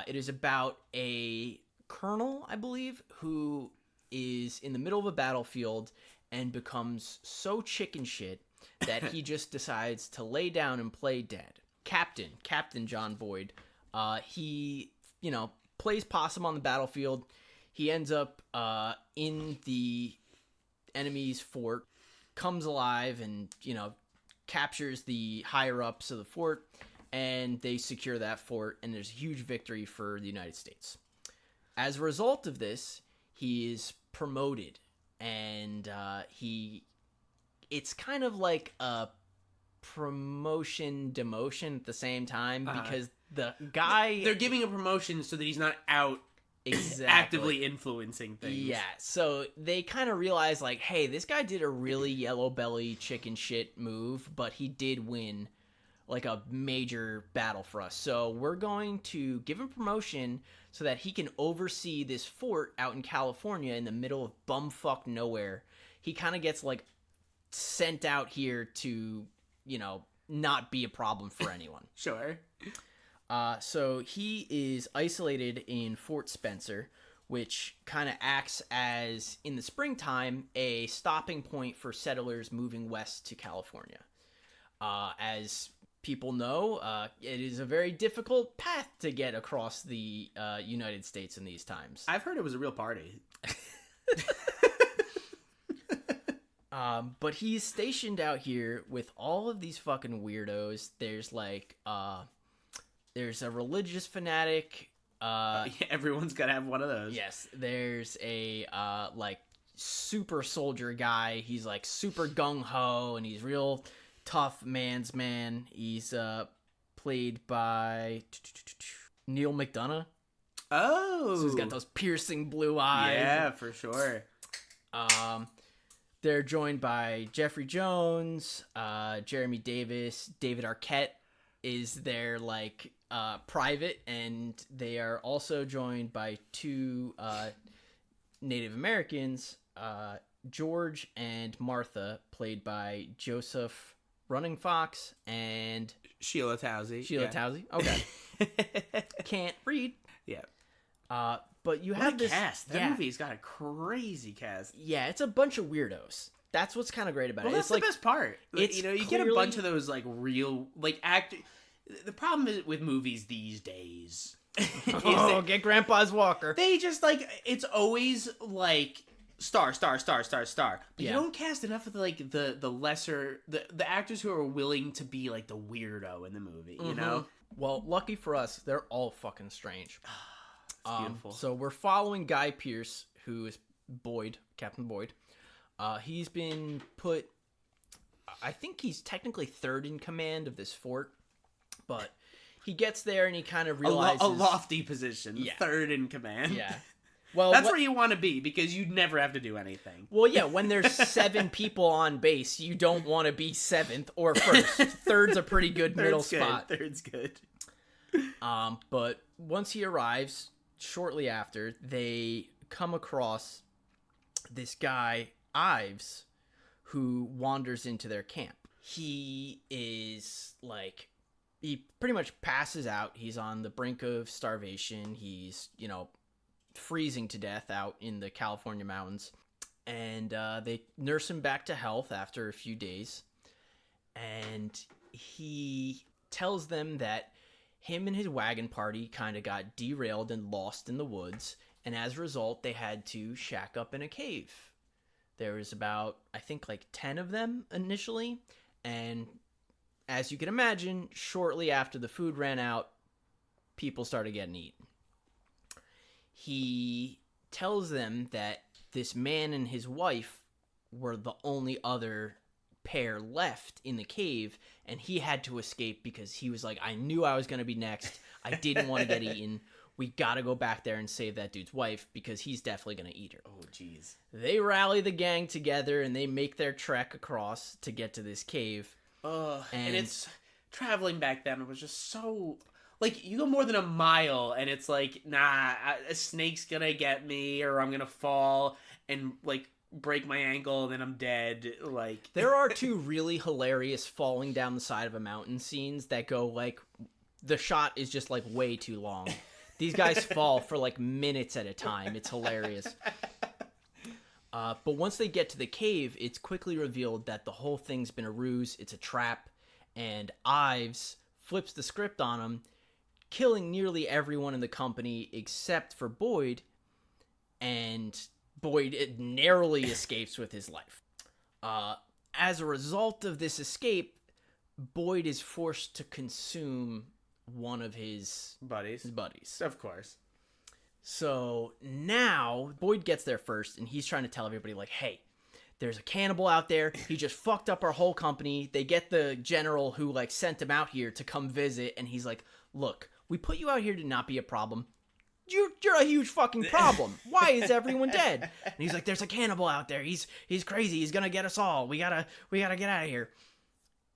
It is about a colonel, I believe, who is in the middle of a battlefield and becomes so chicken shit that he just decides to lay down and play dead. Captain John Boyd, he, plays possum on the battlefield. He ends up in the enemy's fort, comes alive, and, captures the higher-ups of the fort, and they secure that fort, and there's a huge victory for the United States. As a result of this, he is promoted, and it's kind of like a promotion-demotion at the same time, because the guy... They're giving a promotion so that he's not out actively influencing things. Yeah, so they kind of realize, like, hey, this guy did a really yellow belly chicken shit move, but he did win, like, a major battle for us. So we're going to give him promotion so that he can oversee this fort out in California in the middle of bumfuck nowhere. He kind of gets, like, sent out here to, not be a problem for anyone. Sure. So he is isolated in Fort Spencer, which kind of acts as, in the springtime, a stopping point for settlers moving west to California. As people know, it is a very difficult path to get across the United States in these times. I've heard it was a real party. But he's stationed out here with all of these fucking weirdos. There's like, there's a religious fanatic. Yeah, everyone's got to have one of those. Yes, there's a like super soldier guy. He's like super gung ho, and he's real tough man's man. He's played by Neil McDonough. Oh, So he's got those piercing blue eyes. Yeah, for sure. They're joined by Jeffrey Jones, Jeremy Davis, David Arquette is their like private, and they are also joined by two Native Americans, George and Martha, played by Joseph Running Fox and Sheila Tousey. Tousey. Okay. Can't read. Yeah. But you What have a this cast. That movie's got a crazy cast. Yeah, it's a bunch of weirdos. That's what's kind of great about Well, it. that's It's like, the best part. it's You get a clearly- bunch of those like real like act. The problem is with movies these days. is oh, that get Grandpa's Walker. they just like it's always like star. But Yeah. you don't cast enough of the lesser the actors who are willing to be like the weirdo in the movie. You know. Well, lucky for us, they're all fucking strange. It's beautiful. So we're following Guy Pearce, who is Boyd, Captain Boyd. He's been put, I think he's technically third in command of this fort, but he gets there and he kind of realizes... A lofty position. Yeah. Third in command. Yeah. Well, That's where you want to be because you'd never have to do anything. Well, yeah, when there's 7 people on base, you don't want to be 7th or first. Third's a pretty good middle spot. Third's good. But once he arrives, shortly after, they come across this guy, Ives, who wanders into their camp. He is like, he pretty much passes out. He's on the brink of starvation. He's, freezing to death out in the California mountains. And they nurse him back to health after a few days. And he tells them that him and his wagon party kind of got derailed and lost in the woods. And as a result, they had to shack up in a cave. There was about, I think, 10 of them initially. And as you can imagine, shortly after the food ran out, people started getting eaten. He tells them that this man and his wife were the only other pair left in the cave, and he had to escape because he was like, I knew I was going to be next. I didn't want to get eaten. We got to go back there and save that dude's wife because he's definitely going to eat her. Oh, jeez. They rally the gang together and they make their trek across to get to this cave. And it's traveling back then. It was just so, you go more than a mile and it's like, nah, a snake's going to get me or I'm going to fall and break my ankle and then I'm dead. There are two really hilarious falling down the side of a mountain scenes that go the shot is just way too long. These guys fall for minutes at a time. It's hilarious. But once they get to the cave, it's quickly revealed that the whole thing's been a ruse. It's a trap. And Ives flips the script on him, killing nearly everyone in the company except for Boyd. And Boyd narrowly escapes with his life. As a result of this escape, Boyd is forced to consume one of his buddies. Of course. So now Boyd gets there first, and he's trying to tell everybody, hey, there's a cannibal out there. He just fucked up our whole company. They get the general who sent him out here to come visit, and he's like, look, we put you out here to not be a problem. You're a huge fucking problem. Why is everyone dead? And he's like, there's a cannibal out there. He's crazy. He's gonna get us all. We gotta get out of here.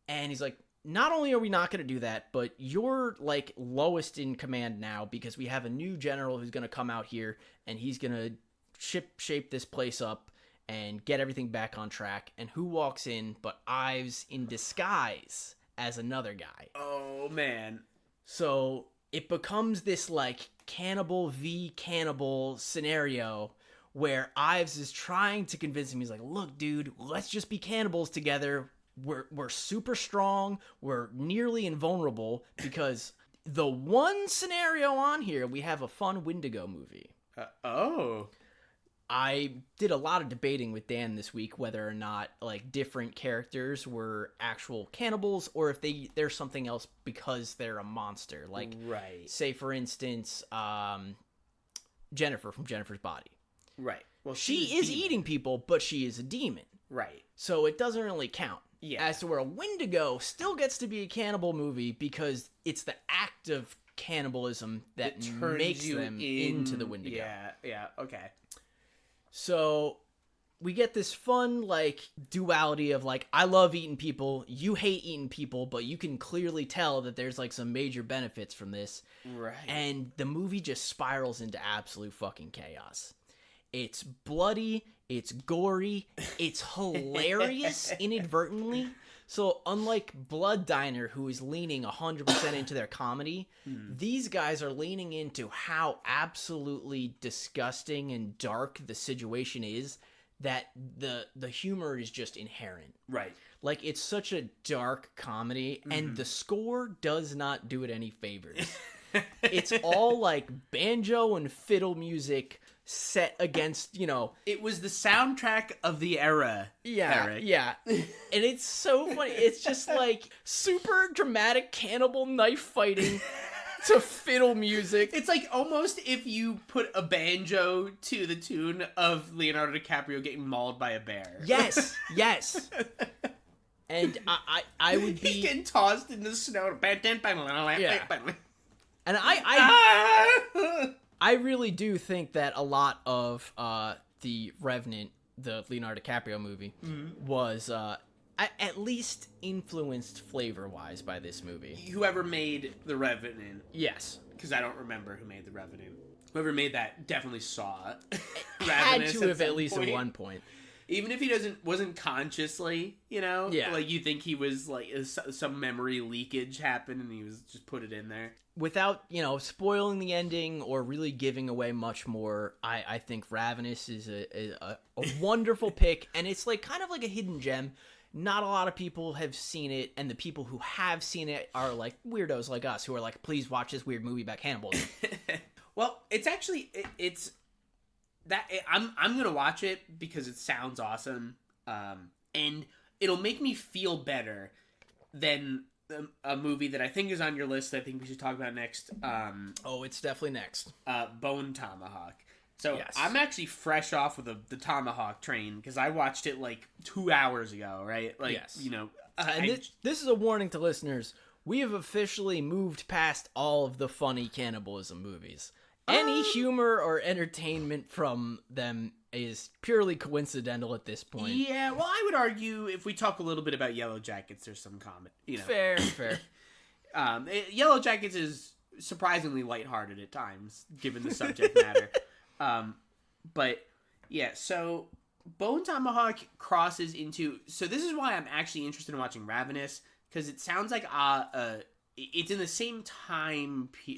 And he's like, not only are we not going to do that, but you're lowest in command now because we have a new general who's going to come out here and he's going to shape this place up and get everything back on track. And who walks in but Ives in disguise as another guy. Oh, man. So it becomes this cannibal v cannibal scenario where Ives is trying to convince him. He's like, look, dude, let's just be cannibals together. We're super strong. We're nearly invulnerable because the one scenario on here, we have a fun Wendigo movie. I did a lot of debating with Dan this week whether or not different characters were actual cannibals or if they're something else because they're a monster. Right. Say for instance, Jennifer from Jennifer's Body. Right. Well, she is eating people, but she is a demon. Right. So it doesn't really count. Yeah. As to where a Wendigo still gets to be a cannibal movie because it's the act of cannibalism that makes them into the Wendigo. Yeah, okay. So we get this fun, duality of, I love eating people, you hate eating people, but you can clearly tell that there's, some major benefits from this. Right. And the movie just spirals into absolute fucking chaos. It's bloody, it's gory, it's hilarious inadvertently. So unlike Blood Diner, who is leaning 100% into their comedy, these guys are leaning into how absolutely disgusting and dark the situation is that the humor is just inherent. Right. It's such a dark comedy, and the score does not do it any favors. It's all banjo and fiddle music set against, It was the soundtrack of the era. Yeah, Eric. yeah. And it's so funny. It's just super dramatic cannibal knife fighting to fiddle music. It's almost if you put a banjo to the tune of Leonardo DiCaprio getting mauled by a bear. Yes. And I would be... He's getting tossed in the snow. Yeah. And I really do think that a lot of The Revenant, the Leonardo DiCaprio movie, was at least influenced flavor-wise by this movie. Whoever made The Revenant. Yes. Because I don't remember who made The Revenant. Whoever made that definitely saw Had Ravenous to have at some least point. at one point. Even if he wasn't consciously, Yeah. like you think he was like some memory leakage happened and he was just put it in there. Without, spoiling the ending or really giving away much more, I think Ravenous is a wonderful pick, and it's like kind of like a hidden gem. Not a lot of people have seen it, and the people who have seen it are like weirdos like us who are like, please watch this weird movie about cannibalism. Well, it's actually it's that I'm gonna watch it because it sounds awesome, and it'll make me feel better than a movie that I think is on your list that I think we should talk about next. Oh, it's definitely next. Bone Tomahawk. So Yes. I'm actually fresh off of the Tomahawk train because I watched it like 2 hours ago, right? Like, Yes. and This is a warning to listeners. We have officially moved past all of the funny cannibalism movies. Any humor or entertainment from them is purely coincidental at this point. yeah, well, I would argue if we talk a little bit about Yellow Jackets, there's some comment, Fair. Yellow Jackets is surprisingly lighthearted at times, given the subject matter. But yeah, so Bone Tomahawk crosses into. So this is why I'm actually interested in watching Ravenous, because it sounds like it's in the same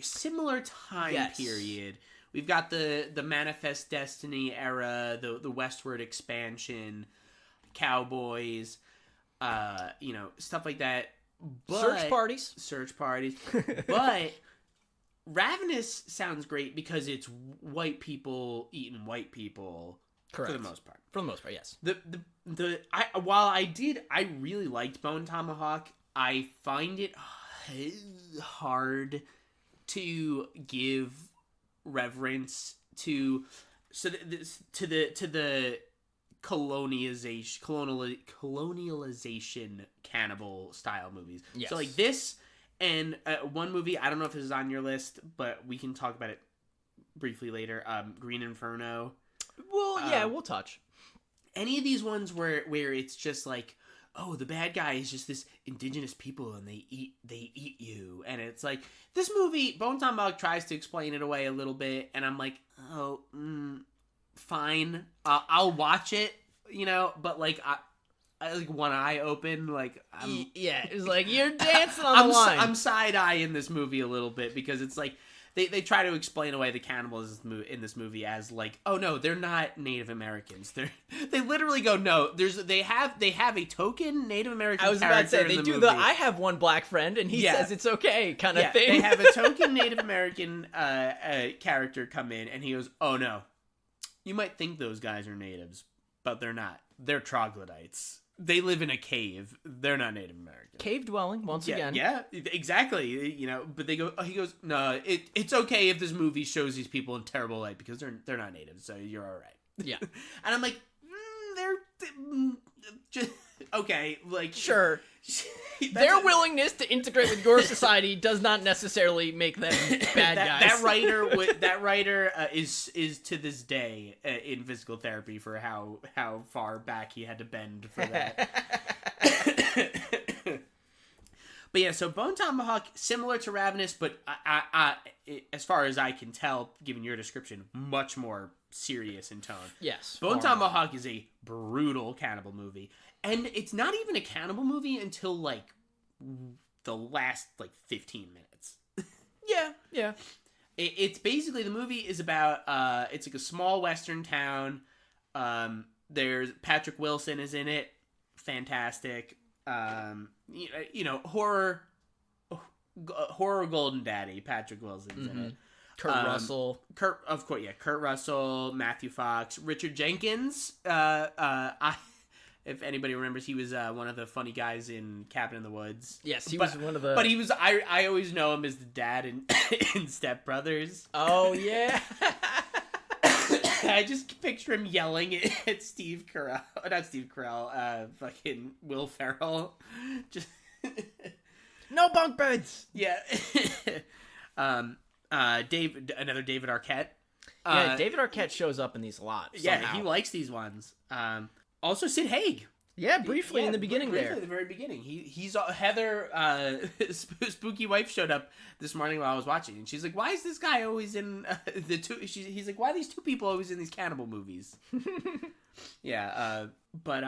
similar time Yes. period. We've got the Manifest Destiny era, the westward expansion, cowboys, stuff like that. But, search parties. But Ravenous sounds great because it's white people eating white people. Correct. For the most part. For the most part, yes. While I really liked Bone Tomahawk, I find it hard to give reverence to the colonialization cannibal style movies. Yes. So like this and one movie, I don't know if this is on your list, but we can talk about it briefly later. Green Inferno. Well, yeah, we'll touch. Any of these ones where it's just like, oh, the bad guy is just this indigenous people and they eat you, and it's like this movie Bone Tomahawk tries to explain it away a little bit, and I'm like, oh, fine, I'll watch it, but like I like one eye open, like yeah, it's like you're dancing on the line. I'm side eyeing this movie a little bit because it's like they try to explain away the cannibals in this movie as like, oh no, they're not Native Americans. They literally go, no, they have a token Native American. I was about to say they do movie. I have one black friend and he says it's okay kind of thing. They have a token Native American character come in and he goes, oh no, you might think those guys are natives, but they're not. They're troglodytes. They live in a cave. They're not Native American. Cave dwelling, once again. Yeah, exactly. But he goes, no, it's okay if this movie shows these people in terrible light because they're not natives, so you're all right. Yeah. And I'm like, they're just okay. Like, sure. Their willingness to integrate with your society does not necessarily make them bad guys. That writer is to this day in physical therapy for how far back he had to bend for that. But yeah, so Bone Tomahawk, similar to Ravenous, but as far as I can tell, given your description, much more serious in tone. Yes. Bone Tomahawk is a brutal cannibal movie. And it's not even a cannibal movie until, like, the last, like, 15 minutes. Yeah. It's basically, the movie is about, it's like a small western town. There's Patrick Wilson is in it. Fantastic. Horror golden daddy, Patrick Wilson's in it. Kurt Russell. Kurt Russell, Matthew Fox, Richard Jenkins. If anybody remembers, he was one of the funny guys in Cabin in the Woods. Yes, he was one of the... But he was... I always know him as the dad in Step Brothers. Oh, yeah. I just picture him yelling at Steve Carell. Not Steve Carell. Fucking Will Ferrell. Just... No bunk beds! Yeah. Another David Arquette. Yeah, David Arquette shows up in these a lot. Yeah, somehow. he likes these ones. Also, Sid Haig. Yeah, briefly in the beginning briefly there. At the very beginning. He's Heather, Spooky Wife showed up this morning while I was watching, and she's like, "Why is this guy always in the two?" He's like, "Why are these two people always in these cannibal movies?" Yeah, but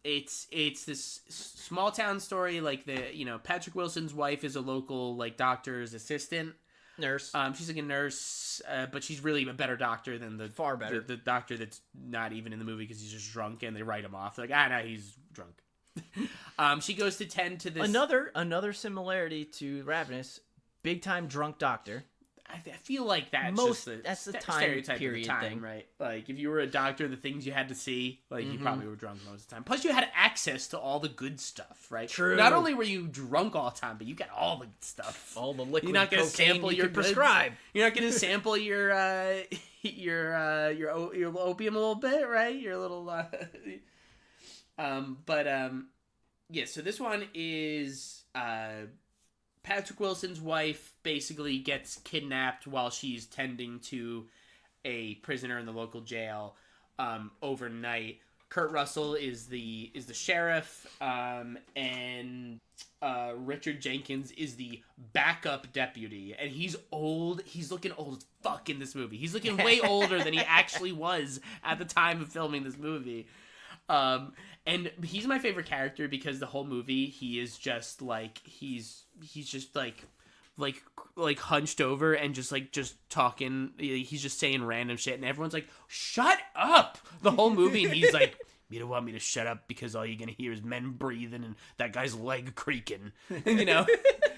it's this small town story. Like Patrick Wilson's wife is a local like doctor's assistant. Nurse. She's like a nurse, but she's really a better doctor than the far better the doctor that's not even in the movie because he's just drunk and they write him off. They're like, no, he's drunk. She goes to tend to this another similarity to Ravenous, big time drunk doctor. I feel like that's the time stereotype period of the time, thing, right? Like if you were a doctor, the things you had to see, like you probably were drunk most of the time. Plus, you had access to all the good stuff, right? True. Not only were you drunk all the time, but you got all the stuff, all the liquid. You're not going to sample your prescribe. You're not going to sample your opium a little bit, right? Your little. Yeah. So this one is Patrick Wilson's wife basically gets kidnapped while she's tending to a prisoner in the local jail overnight. Kurt Russell is the sheriff, and Richard Jenkins is the backup deputy, and he's old. He's looking old as fuck in this movie. He's looking way older than he actually was at the time of filming this movie. And he's my favorite character because the whole movie he is just like he's just like hunched over and just talking. He's just saying random shit, and everyone's like, "Shut up!" the whole movie, and he's like, "You don't want me to shut up because all you're gonna hear is men breathing and that guy's leg creaking,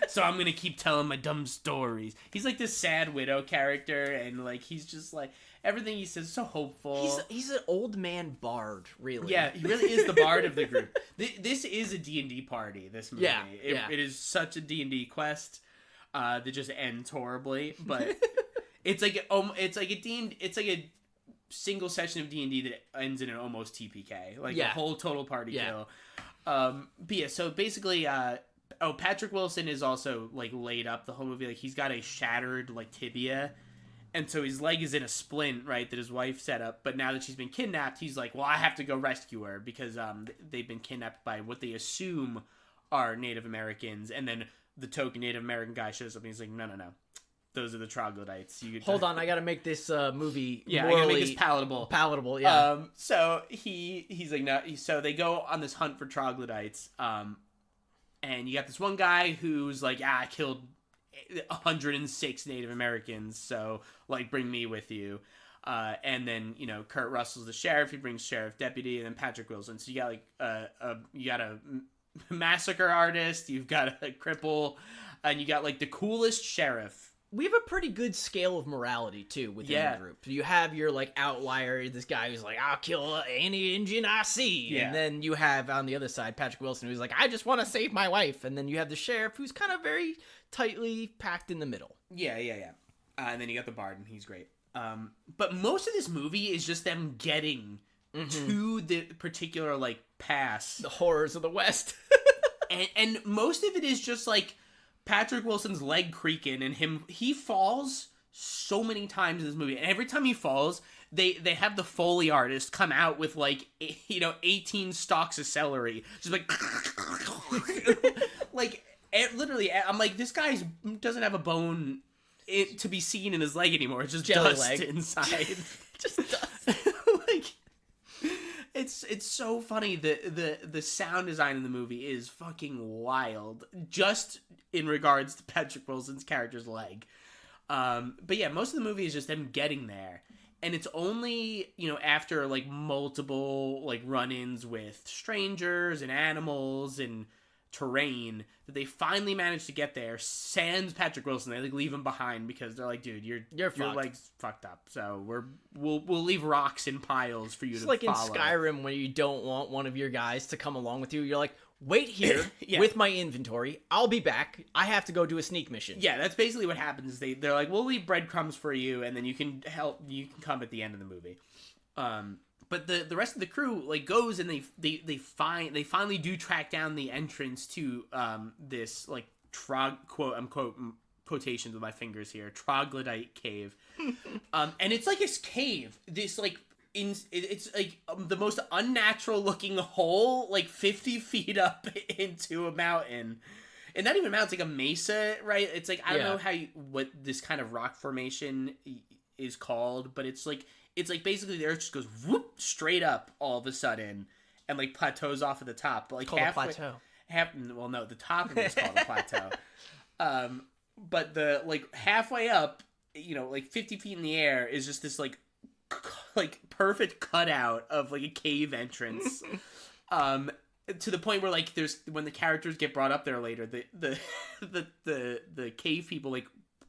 So I'm gonna keep telling my dumb stories." He's like this sad widow character, and like he's just like everything he says is so hopeful. He's an old man bard, really. Yeah, he really is the bard of the group. This is a D&D party. This movie, it is such a D&D quest that just ends horribly, but it's like a single session of D&D that ends in an almost TPK, like a whole total party kill. But yeah, so basically, Patrick Wilson is also like laid up the whole movie. Like he's got a shattered like tibia, and so his leg is in a splint, right, that his wife set up. But now that she's been kidnapped, he's like, well, I have to go rescue her because they've been kidnapped by what they assume are Native Americans, and then the token Native American guy shows up and he's like, no. Those are the troglodytes. Hold on, I gotta make this movie I gotta make this palatable. Palatable, yeah. So he's like, no. So they go on this hunt for troglodytes. And you got this one guy who's like, I killed 106 Native Americans, so like bring me with you. And then Kurt Russell's the sheriff. He brings sheriff deputy, and then Patrick Wilson. So you got a massacre artist. You've got a cripple, and you got like the coolest sheriff. We have a pretty good scale of morality, too, within the group. You have your, like, outlier, this guy who's like, I'll kill any Indian I see. Yeah. And then you have, on the other side, Patrick Wilson, who's like, I just want to save my wife. And then you have the sheriff, who's kind of very tightly packed in the middle. Yeah. And then you got the bard, and he's great. But most of this movie is just them getting to the particular, like, pass. The horrors of the West. and most of it is just, like, Patrick Wilson's leg creaking and he falls so many times in this movie. And every time he falls, they have the Foley artist come out with like 18 stalks of celery. Just like like literally I'm like, this guy doesn't have a bone to be seen in his leg anymore. It's just jelly dust leg inside. Just dust. Like it's so funny. The sound design in the movie is fucking wild. Just in regards to Patrick Wilson's character's leg. But yeah, most of the movie is just them getting there. And it's only, after like multiple like run-ins with strangers and animals and terrain that they finally manage to get there. Sans Patrick Wilson, they like leave him behind because they're like, dude, your leg's fucked up. So we'll leave rocks in piles for you to follow. It's like in Skyrim when you don't want one of your guys to come along with you. You're like, wait here with my inventory. I'll be back. I have to go do a sneak mission. Yeah, that's basically what happens. They're like, we'll leave breadcrumbs for you, and then you can help. You can come at the end of the movie. But the rest of the crew like goes and they finally do track down the entrance to this like quote unquote quotations with my fingers here, troglodyte cave. And it's like this cave, this like it's like the most unnatural looking hole, like 50 feet up into a mountain. And not even a mountain, it's like a mesa, right? It's like, I don't know what this kind of rock formation is called, but it's like basically the earth just goes whoop straight up all of a sudden and like plateaus off at the top. But like called a plateau. Well, no, the top of it is called a plateau. But the like halfway up, like 50 feet in the air is just this like perfect cutout of like a cave entrance. To the point where like when the characters get brought up there later, the cave people like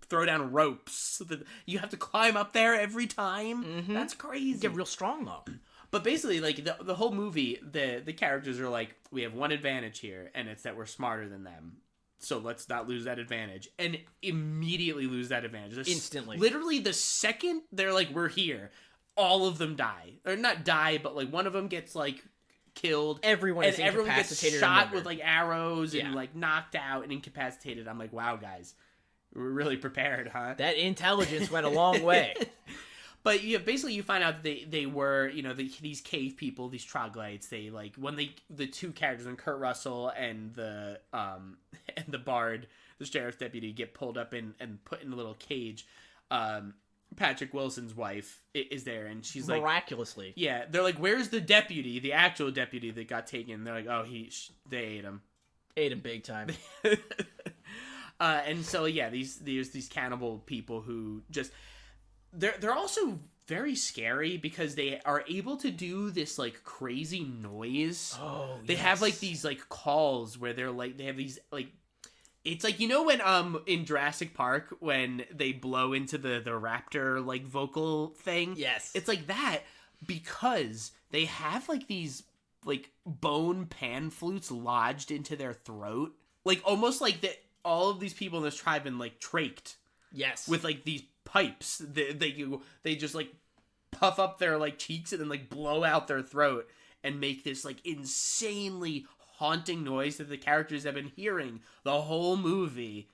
throw down ropes so that you have to climb up there every time. Mm-hmm. That's crazy. You get real strong though. But basically, like the whole movie, the characters are like, we have one advantage here, and it's that we're smarter than them. So let's not lose that advantage, and immediately lose that advantage. Instantly. Literally, the second they're like, we're here, all of them die, or not die, but like one of them gets like killed. Everyone gets shot with like arrows and like knocked out and incapacitated. I'm like, wow, guys, we're really prepared, huh? That intelligence went a long way. But basically you find out they were, these cave people, these troglodytes. They like when the two characters, when Kurt Russell and the bard, the sheriff's deputy, get pulled up and put in a little cage. Patrick Wilson's wife is there, and she's like, miraculously. Yeah, they're like, where's the deputy, the actual deputy that got taken? They're like, oh, they ate him. Ate him big time. And so there's these cannibal people who just they're also very scary because they are able to do this like crazy noise. Oh, they have like these like calls where they're like they have these like. It's like, when in Jurassic Park when they blow into the raptor like vocal thing. Yes. It's like that because they have like these like bone pan flutes lodged into their throat. Like almost like that all of these people in this tribe been like trached. Yes. With like these pipes. They just like puff up their like cheeks and then like blow out their throat and make this like insanely haunting noise that the characters have been hearing the whole movie.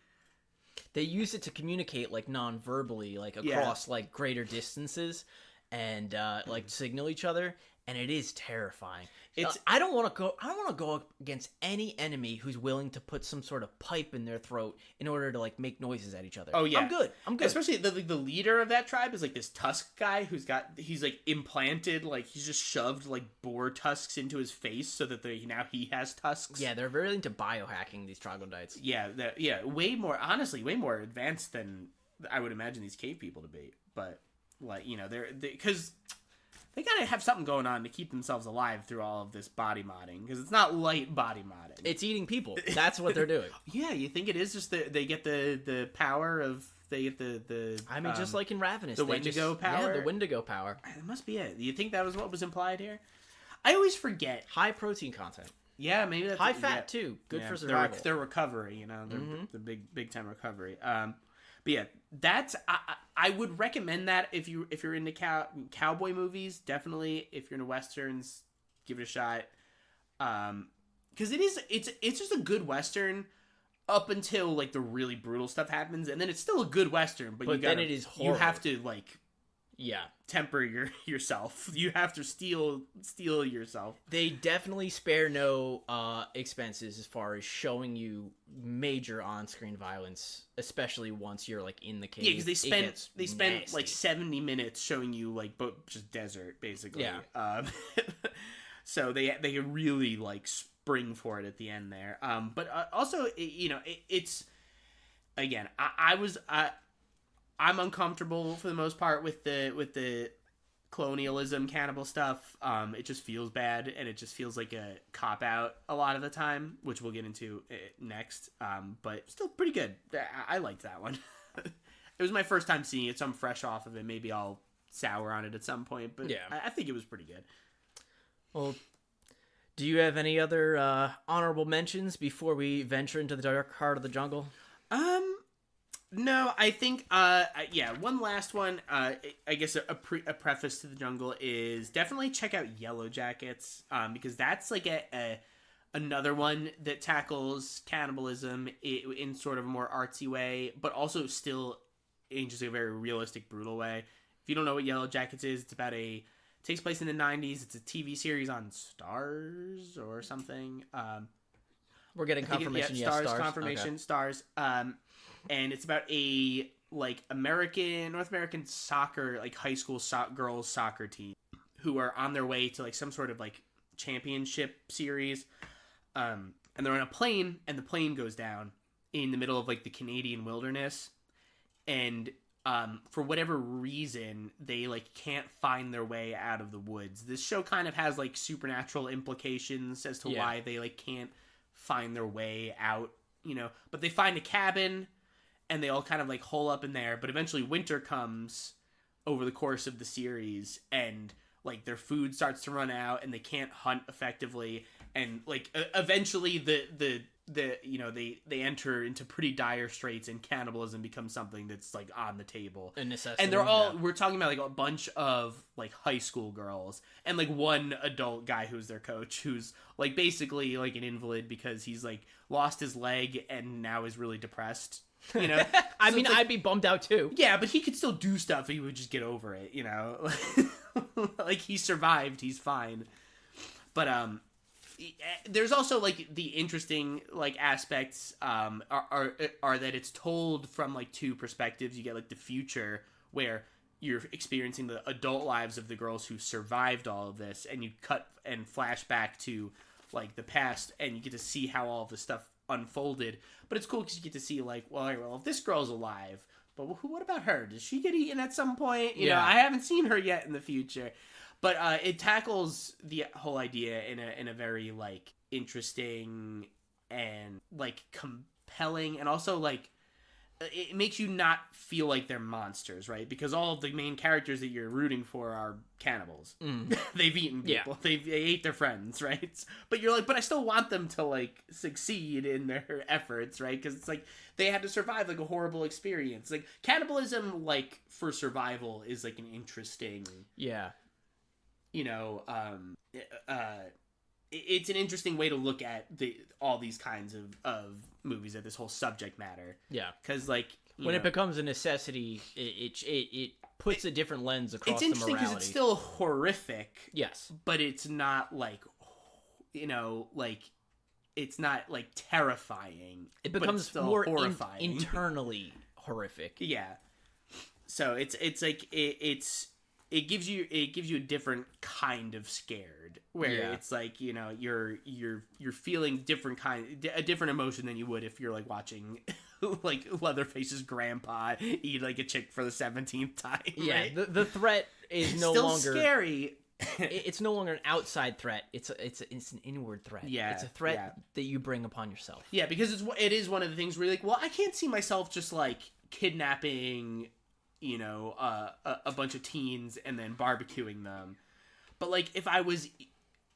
They use it to communicate like non-verbally, like across like greater distances, and like signal each other, and it is terrifying. I don't want to go against any enemy who's willing to put some sort of pipe in their throat in order to like make noises at each other. Oh yeah, I'm good. Especially the leader of that tribe is like this tusk guy he's like implanted, like he's just shoved like boar tusks into his face so that now he has tusks. Yeah, they're very into biohacking, these troglodytes. Yeah, way more advanced than I would imagine these cave people to be. But like because they gotta have something going on to keep themselves alive through all of this body modding, because it's not light body modding. It's eating people. That's what they're doing. Yeah, you think it is just they get the power of the I mean, just like in Ravenous, the Wendigo power. Yeah, the Wendigo power. It must be it. You think that was what was implied here? I always forget. High protein content. Yeah, maybe that's high fat too. Good for survival. Their recovery, the big time recovery. But yeah, that's I would recommend that if you're into cowboy movies. Definitely, if you're into westerns, give it a shot. Because it's just a good western up until like the really brutal stuff happens, and then it's still a good western. But then it is horrible. You have to like Yeah. temper yourself. You have to steel yourself. They definitely spare no expenses as far as showing you major on-screen violence, especially once you're like in the cave. Yeah, because they spend nasty. like 70 minutes showing you like just desert basically. Yeah. So they really like spring for it at the end there. But also it's again I'm uncomfortable for the most part with the colonialism cannibal stuff. It just feels bad, and it just feels like a cop out a lot of the time, which we'll get into next. But still pretty good. I liked that one. It was my first time seeing it, so I'm fresh off of it. Maybe I'll sour on it at some point, but yeah, I think it was pretty good. Well, do you have any other honorable mentions before we venture into the dark heart of the jungle? No, I think, one last one, I guess a preface to the jungle is definitely check out Yellow Jackets, because that's like another one that tackles cannibalism in sort of a more artsy way, but also still in just a very realistic, brutal way. If you don't know what Yellow Jackets is, it's about a takes place in the 90s. It's a TV series on Stars or something. We're getting confirmation. Stars. Stars. Confirmation. Okay. Stars. And it's about a North American soccer, like high school girls soccer team who are on their way to like some sort of like championship series. And they're on a plane, and the plane goes down in the middle of like the Canadian wilderness, and for whatever reason they like can't find their way out of the woods. This show kind of has like supernatural implications as to why they like can't find their way out, but they find a cabin and they all kind of like hole up in there. But eventually winter comes over the course of the series, and like their food starts to run out and they can't hunt effectively, and like eventually they enter into pretty dire straits, and cannibalism becomes something that's like on the table. A necessity. And they're all we're talking about like a bunch of like high school girls and like one adult guy who's their coach, who's like basically like an invalid because he's like lost his leg and now is really depressed. I mean, I'd be bummed out too. Yeah, but he could still do stuff. He would just get over it, like he survived. He's fine. But there's also like the interesting like aspects are that it's told from like two perspectives. You get like the future where you're experiencing the adult lives of the girls who survived all of this, and you cut and flash back to like the past, and you get to see how all of this stuff unfolded. But it's cool because you get to see like, well, if this girl's alive, but what about her? Does she get eaten at some point? You know, I haven't seen her yet in the future. But it tackles the whole idea in a very like interesting and like compelling, and also like it makes you not feel like they're monsters, right? Because all of the main characters that you're rooting for are cannibals. They've eaten people. They ate their friends, right? But you're like, but I still want them to like succeed in their efforts, right? Because it's like they had to survive like a horrible experience. Like cannibalism, like for survival, is like an interesting, it's an interesting way to look at all these kinds of movies, at this whole subject matter. Yeah, because like when it becomes a necessity, it puts a different lens across the morality. It's interesting because it's still horrific. Yes, but it's not like like it's not like terrifying. It becomes more horrifying, internally horrific. Yeah, so it's like it gives you a different kind of scared, where it's like you're feeling a different emotion than you would if you're like watching like Leatherface's grandpa eat like a chick for the 17th time. Yeah, right? the threat is no still longer scary. It's no longer an outside threat. It's an inward threat. Yeah, it's a threat that you bring upon yourself. Yeah, because it is one of the things where you're like, well, I can't see myself just like kidnapping a bunch of teens and then barbecuing them. But like if I was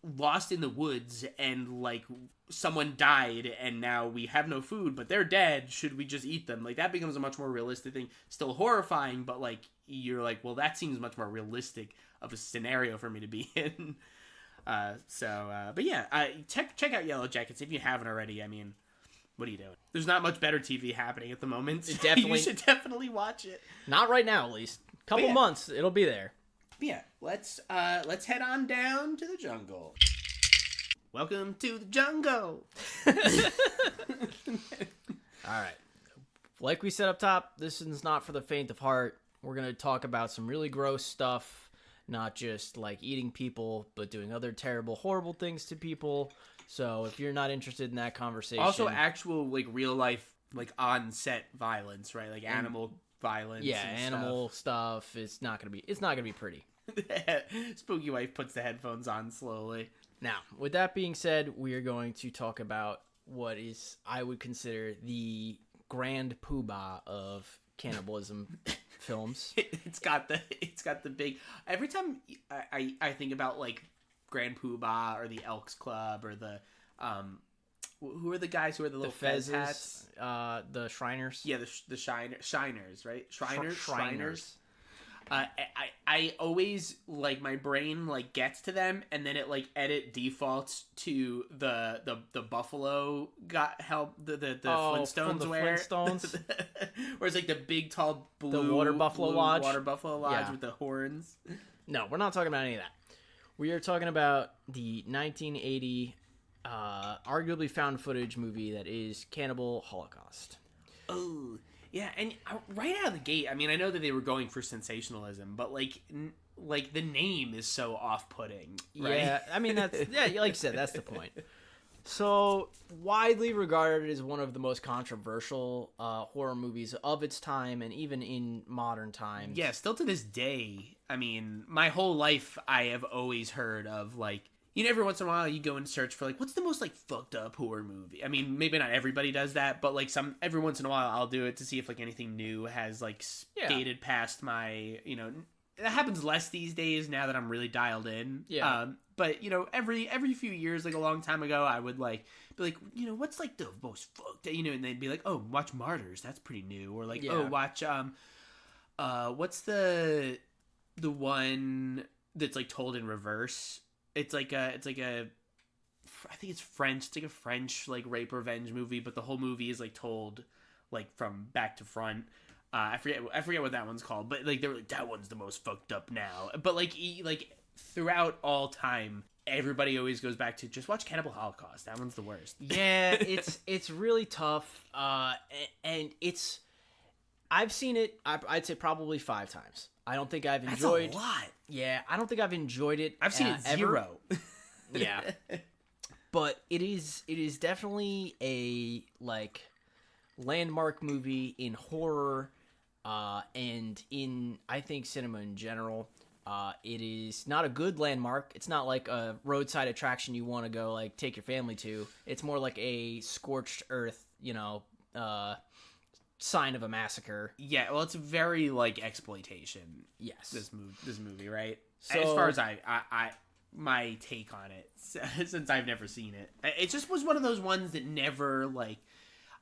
lost in the woods and like someone died and now we have no food but they're dead, should we just eat them? Like that becomes a much more realistic thing. Still horrifying, but like you're like, well, that seems much more realistic of a scenario for me to be in. But yeah, check out Yellow Jackets if you haven't already. I mean, what are you doing? There's not much better TV happening at the moment. You should definitely watch it. Not right now, at least. Couple months, it'll be there. Yeah, let's head on down to the jungle. Welcome to the jungle. All right. Like we said up top, this is not for the faint of heart. We're going to talk about some really gross stuff, not just like eating people, but doing other terrible, horrible things to people. So if you're not interested in that conversation, also actual like real life like on set violence, right? Like animal violence. Yeah, and animal stuff. It's not gonna be pretty. Spooky wife puts the headphones on slowly. Now, with that being said, we are going to talk about what is I would consider the grand poobah of cannibalism films. It's got the big. Every time I think about like Grand Poobah or the Elks Club or the who are the guys who are the little fez hats? The Shriners. Yeah, the Shiners, right? Shriners. I always like my brain like gets to them and then it like defaults to the buffalo got help the Flintstones Flintstones. Where it's like the big tall blue Water Buffalo Lodge with the horns. No, we're not talking about any of that. We are talking about the 1980, arguably found footage movie that is Cannibal Holocaust. Oh, yeah, and right out of the gate, I mean, I know that they were going for sensationalism, but like the name is so off-putting, right? Yeah, I mean, that's, yeah, like you said, that's the point. So, widely regarded as one of the most controversial horror movies of its time, and even in modern times. Yeah, still to this day, I mean, my whole life I have always heard of, like, every once in a while you go and search for, like, what's the most, like, fucked up horror movie? I mean, maybe not everybody does that, but, like, every once in a while I'll do it to see if, like, anything new has, like, skated past my, it happens less these days now that I'm really dialed in. Yeah. But, every few years, like a long time ago, I would, like, be like, what's, like, the most fucked, and they'd be like, oh, watch Martyrs, that's pretty new. Or, like, oh, watch, what's the one that's, like, told in reverse? It's like a, I think it's French. It's like a French, like, rape revenge movie, but the whole movie is, like, told, like, from back to front. I forget what that one's called, but like they were like, that one's the most fucked up now. But like throughout all time, everybody always goes back to just watch Cannibal Holocaust. That one's the worst. Yeah, it's really tough. And I've seen it. I'd say probably 5 times. I don't think I've enjoyed. That's a lot. Yeah, I don't think I've enjoyed it. I've seen it 0. Yeah, but it is definitely a like landmark movie in horror. And in, I think, cinema in general, it is not a good landmark. It's not like a roadside attraction you want to go, like, take your family to. It's more like a scorched earth, sign of a massacre. Yeah, well, it's very, like, exploitation. Yes. This movie, right? So, as far as my take on it, since I've never seen it. It just was one of those ones that never, like...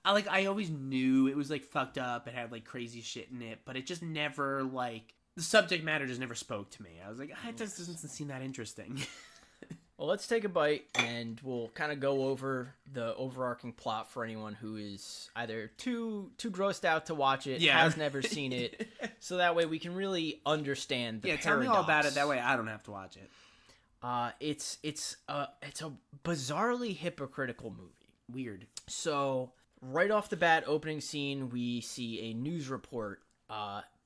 I always knew it was, like, fucked up. It had, like, crazy shit in it. But it just never, like... The subject matter just never spoke to me. I was like, it just doesn't seem that interesting. Well, let's take a bite, and we'll kind of go over the overarching plot for anyone who is either too grossed out to watch it, has never seen it, so that way we can really understand the paradox. Tell me all about it. That way I don't have to watch it. It's a bizarrely hypocritical movie. Weird. So... Right off the bat, opening scene, we see a news report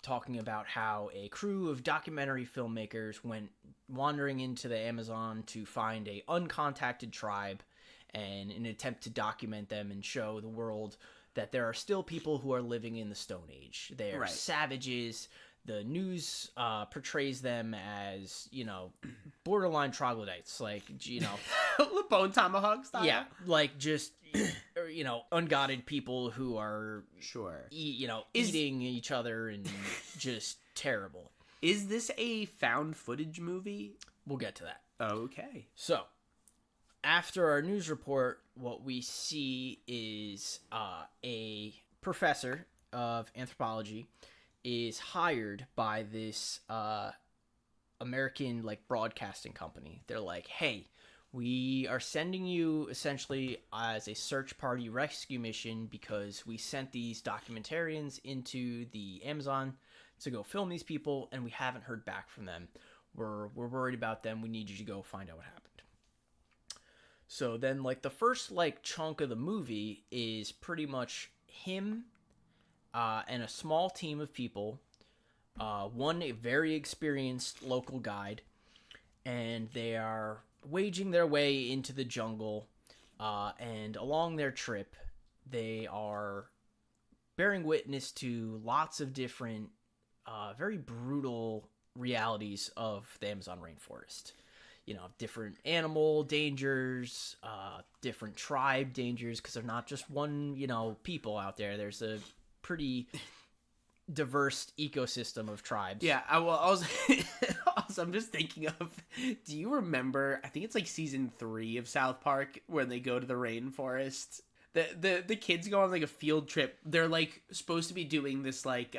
talking about how a crew of documentary filmmakers went wandering into the Amazon to find a uncontacted tribe, and in an attempt to document them and show the world that there are still people who are living in the Stone Age. They're savages. The news portrays them as, borderline troglodytes, like, Bone tomahawk style. Yeah, like just ungodded people who are eating each other and just terrible. Is this a found footage movie? We'll get to that. Okay. So, after our news report, what we see is a professor of anthropology is hired by this American, like, broadcasting company. They're like, hey, we are sending you essentially as a search party rescue mission because we sent these documentarians into the Amazon to go film these people, and we haven't heard back from them. We're worried about them. We need you to go find out what happened. So then, like, the first, like, chunk of the movie is pretty much him and a small team of people, one a very experienced local guide, and they are waging their way into the jungle, and along their trip, they are bearing witness to lots of different, very brutal realities of the Amazon rainforest. Different animal dangers, different tribe dangers, because there's not just one, people out there. There's a pretty diverse ecosystem of tribes. Yeah, also, I'm just thinking of, do you remember, I think it's like season 3 of South Park, where they go to the rainforest? The kids go on like a field trip. They're like supposed to be doing this like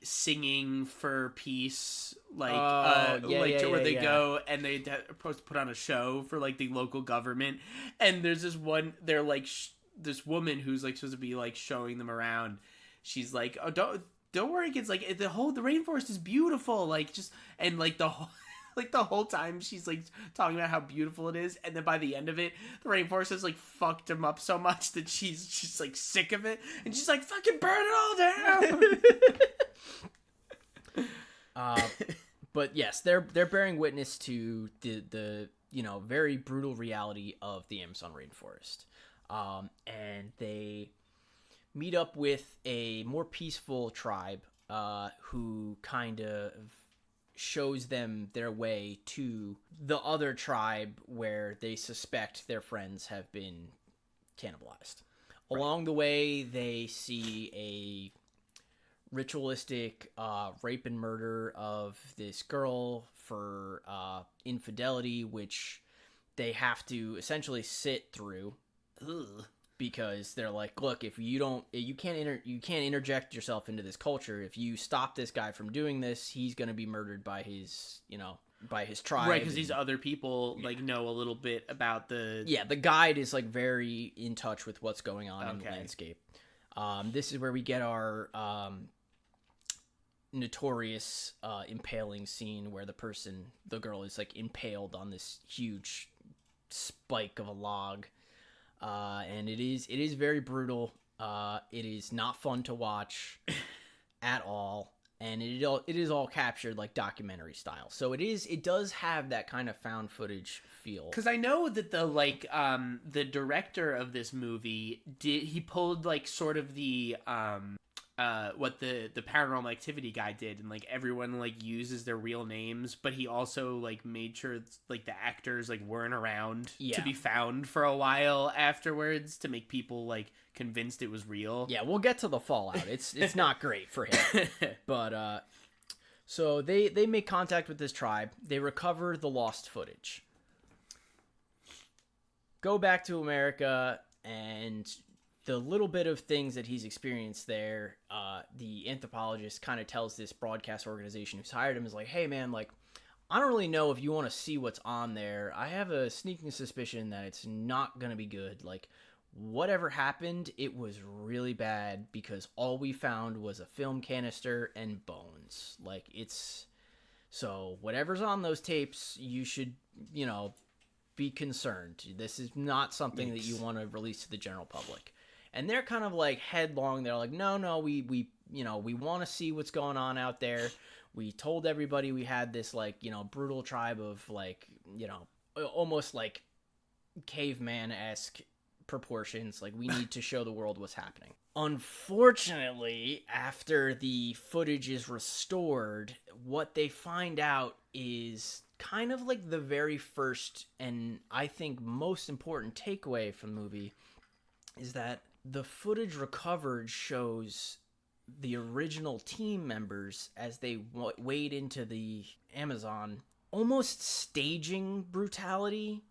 singing for peace, where they go and they're supposed to put on a show for like the local government. And there's this one, they're like this woman who's like supposed to be like showing them around. She's like, oh, don't worry, kids. Like the rainforest is beautiful. Like just and like the whole. Like the whole time she's like talking about how beautiful it is, and then by the end of it, the rainforest has like fucked him up so much that she's just like sick of it, and she's like, "Fucking burn it all down." But yes, they're bearing witness to the very brutal reality of the Amazon rainforest, and they meet up with a more peaceful tribe who kind of shows them their way to the other tribe where they suspect their friends have been cannibalized. Right. Along the way, they see a ritualistic rape and murder of this girl for infidelity, which they have to essentially sit through. Ugh. Because they're like, look, if you can't interject yourself into this culture. If you stop this guy from doing this, he's going to be murdered by his tribe. Right, because these other people like know a little bit about the... Yeah, the guide is like very in touch with what's going on in the landscape. This is where we get our notorious impaling scene where the girl is like impaled on this huge spike of a log. And it is very brutal. It is not fun to watch at all, and it is all captured like documentary style. So it does have that kind of found footage feel. Because I know that the director of this movie he pulled like sort of the what the Paranormal Activity guy did, and like everyone like uses their real names, but he also like made sure like the actors like weren't around to be found for a while afterwards to make people like convinced it was real. Yeah, we'll get to the fallout. It's not great for him. But so they make contact with this tribe. They recover the lost footage. Go back to America, and the little bit of things that he's experienced there, the anthropologist kind of tells this broadcast organization who's hired him, is like, hey man, like, I don't really know if you want to see what's on there. I have a sneaking suspicion that it's not going to be good. Like, whatever happened, it was really bad because all we found was a film canister and bones. Like, so whatever's on those tapes, you should, be concerned. This is not something that you want to release to the general public. And they're kind of like headlong. They're like, no, we want to see what's going on out there. We told everybody we had this like, brutal tribe of like, almost like caveman-esque proportions. Like, we need to show the world what's happening. Unfortunately, after the footage is restored, what they find out is kind of like the very first and I think most important takeaway from the movie is that the footage recovered shows the original team members as they wade into the Amazon almost staging brutality,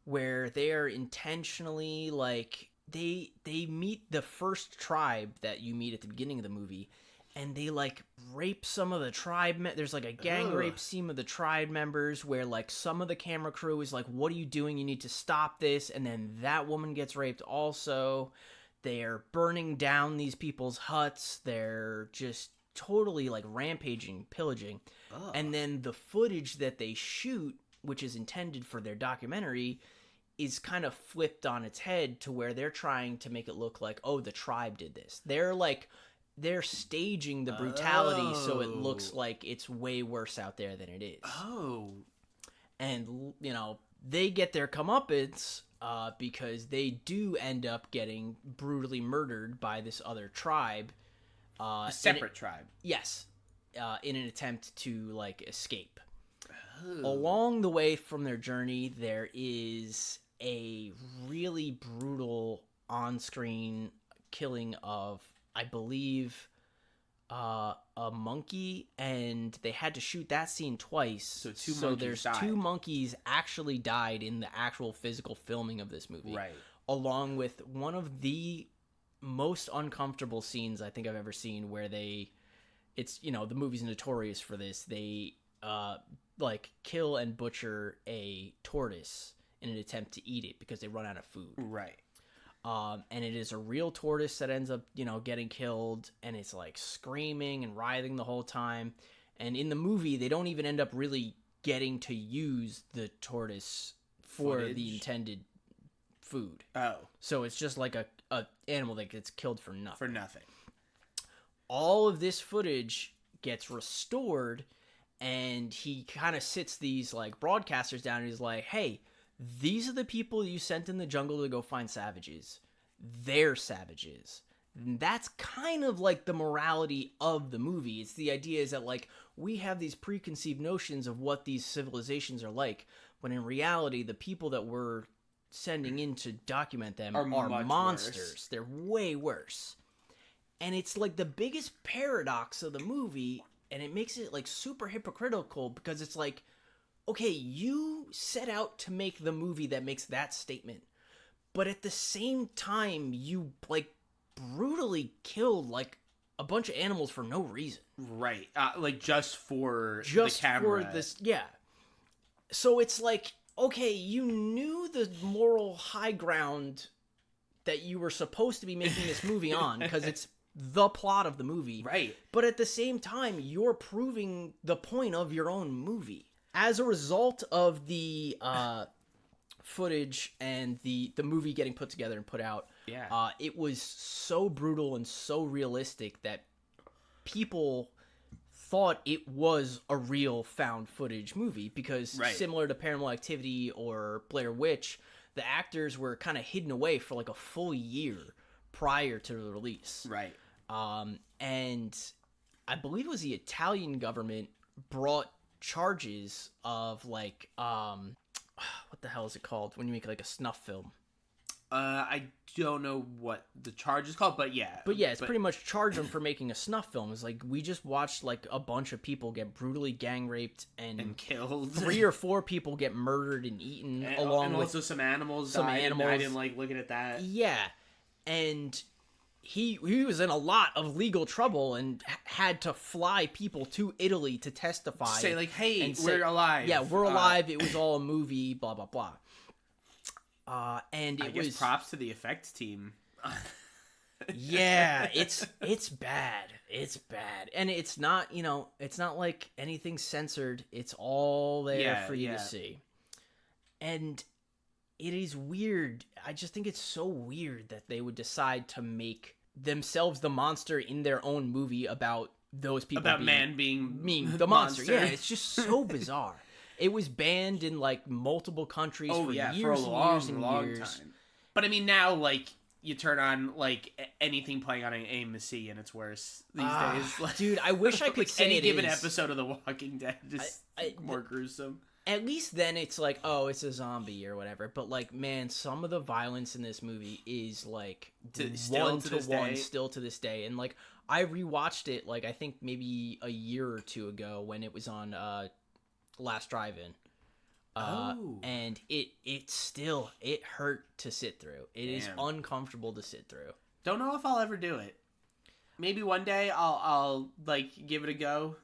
where they are intentionally like they meet the first tribe that you meet at the beginning of the movie, and they like rape some of the tribe. There's like a gang rape scene of the tribe members where like some of the camera crew is like, "What are you doing? You need to stop this!" And then that woman gets raped also. They're burning down these people's huts. They're just totally like rampaging, pillaging. And then the footage that they shoot, which is intended for their documentary, is kind of flipped on its head to where they're trying to make it look like, oh, the tribe did this. They're staging the brutality so it looks like it's way worse out there than it is. Oh. And, they get their comeuppance because they do end up getting brutally murdered by this other tribe. A separate tribe. Yes. In an attempt to, like, escape. Oh. Along the way from their journey, there is a really brutal on-screen killing of, I believe, a monkey, and they had to shoot that scene twice. So there's died. 2 monkeys actually died in the actual physical filming of this movie. Right. Along with one of the most uncomfortable scenes I think I've ever seen, where the movie's notorious for this. They like kill and butcher a tortoise in an attempt to eat it because they run out of food. Right. And it is a real tortoise that ends up, getting killed, and it's like screaming and writhing the whole time. And in the movie, they don't even end up really getting to use the tortoise for the intended food. Oh. So it's just like a animal that gets killed for nothing. For nothing. All of this footage gets restored, and he kind of sits these like broadcasters down, and he's like, hey, these are the people you sent in the jungle to go find savages. They're savages. And that's kind of like the morality of the movie. It's the idea is that like we have these preconceived notions of what these civilizations are like, but in reality, the people that we're sending in to document them are monsters. Worse. They're way worse. And it's like the biggest paradox of the movie, and it makes it like super hypocritical because it's like, okay, you set out to make the movie that makes that statement, but at the same time, you like brutally killed like a bunch of animals for no reason. Right. Like just for the camera. For this, yeah. So it's like, okay, you knew the moral high ground that you were supposed to be making this movie on because it's the plot of the movie. Right. But at the same time, you're proving the point of your own movie. As a result of the footage and the movie getting put together and put out, it was so brutal and so realistic that people thought it was a real found footage movie because similar to Paranormal Activity or Blair Witch, the actors were kind of hidden away for like a full year prior to the release. Right. And I believe it was the Italian government brought charges of like, what the hell is it called when you make like a snuff film? I don't know what the charge is called, but yeah. It's pretty much charge them for making a snuff film. It's like, we just watched like a bunch of people get brutally gang raped and killed. 3 or 4 people get murdered and eaten and also some animals died. I didn't like looking at that. Yeah. And he was in a lot of legal trouble and had to fly people to Italy to testify. Say like, hey, we're alive. Yeah, we're alive. It was all a movie, blah, blah, blah. And I guess props to the effects team. Yeah, it's bad. It's bad. And it's not, it's not like anything censored. It's all there for you to see. And it is weird. I just think it's so weird that they would decide to make themselves the monster in their own movie about those people being the monster. Yeah, it's just so bizarre. It was banned in like multiple countries for years and years. Time. But I mean, now like you turn on like anything playing on AMC and it's worse these days. Like, dude, I wish I could like say any given episode of The Walking Dead just more gruesome. At least then it's like, oh, it's a zombie or whatever. But like, man, some of the violence in this movie is like still to this day. And like, I rewatched it like I think maybe a year or two ago when it was on Last Drive-In. And it still hurt to sit through. It is uncomfortable to sit through. Don't know if I'll ever do it. Maybe one day I'll like give it a go.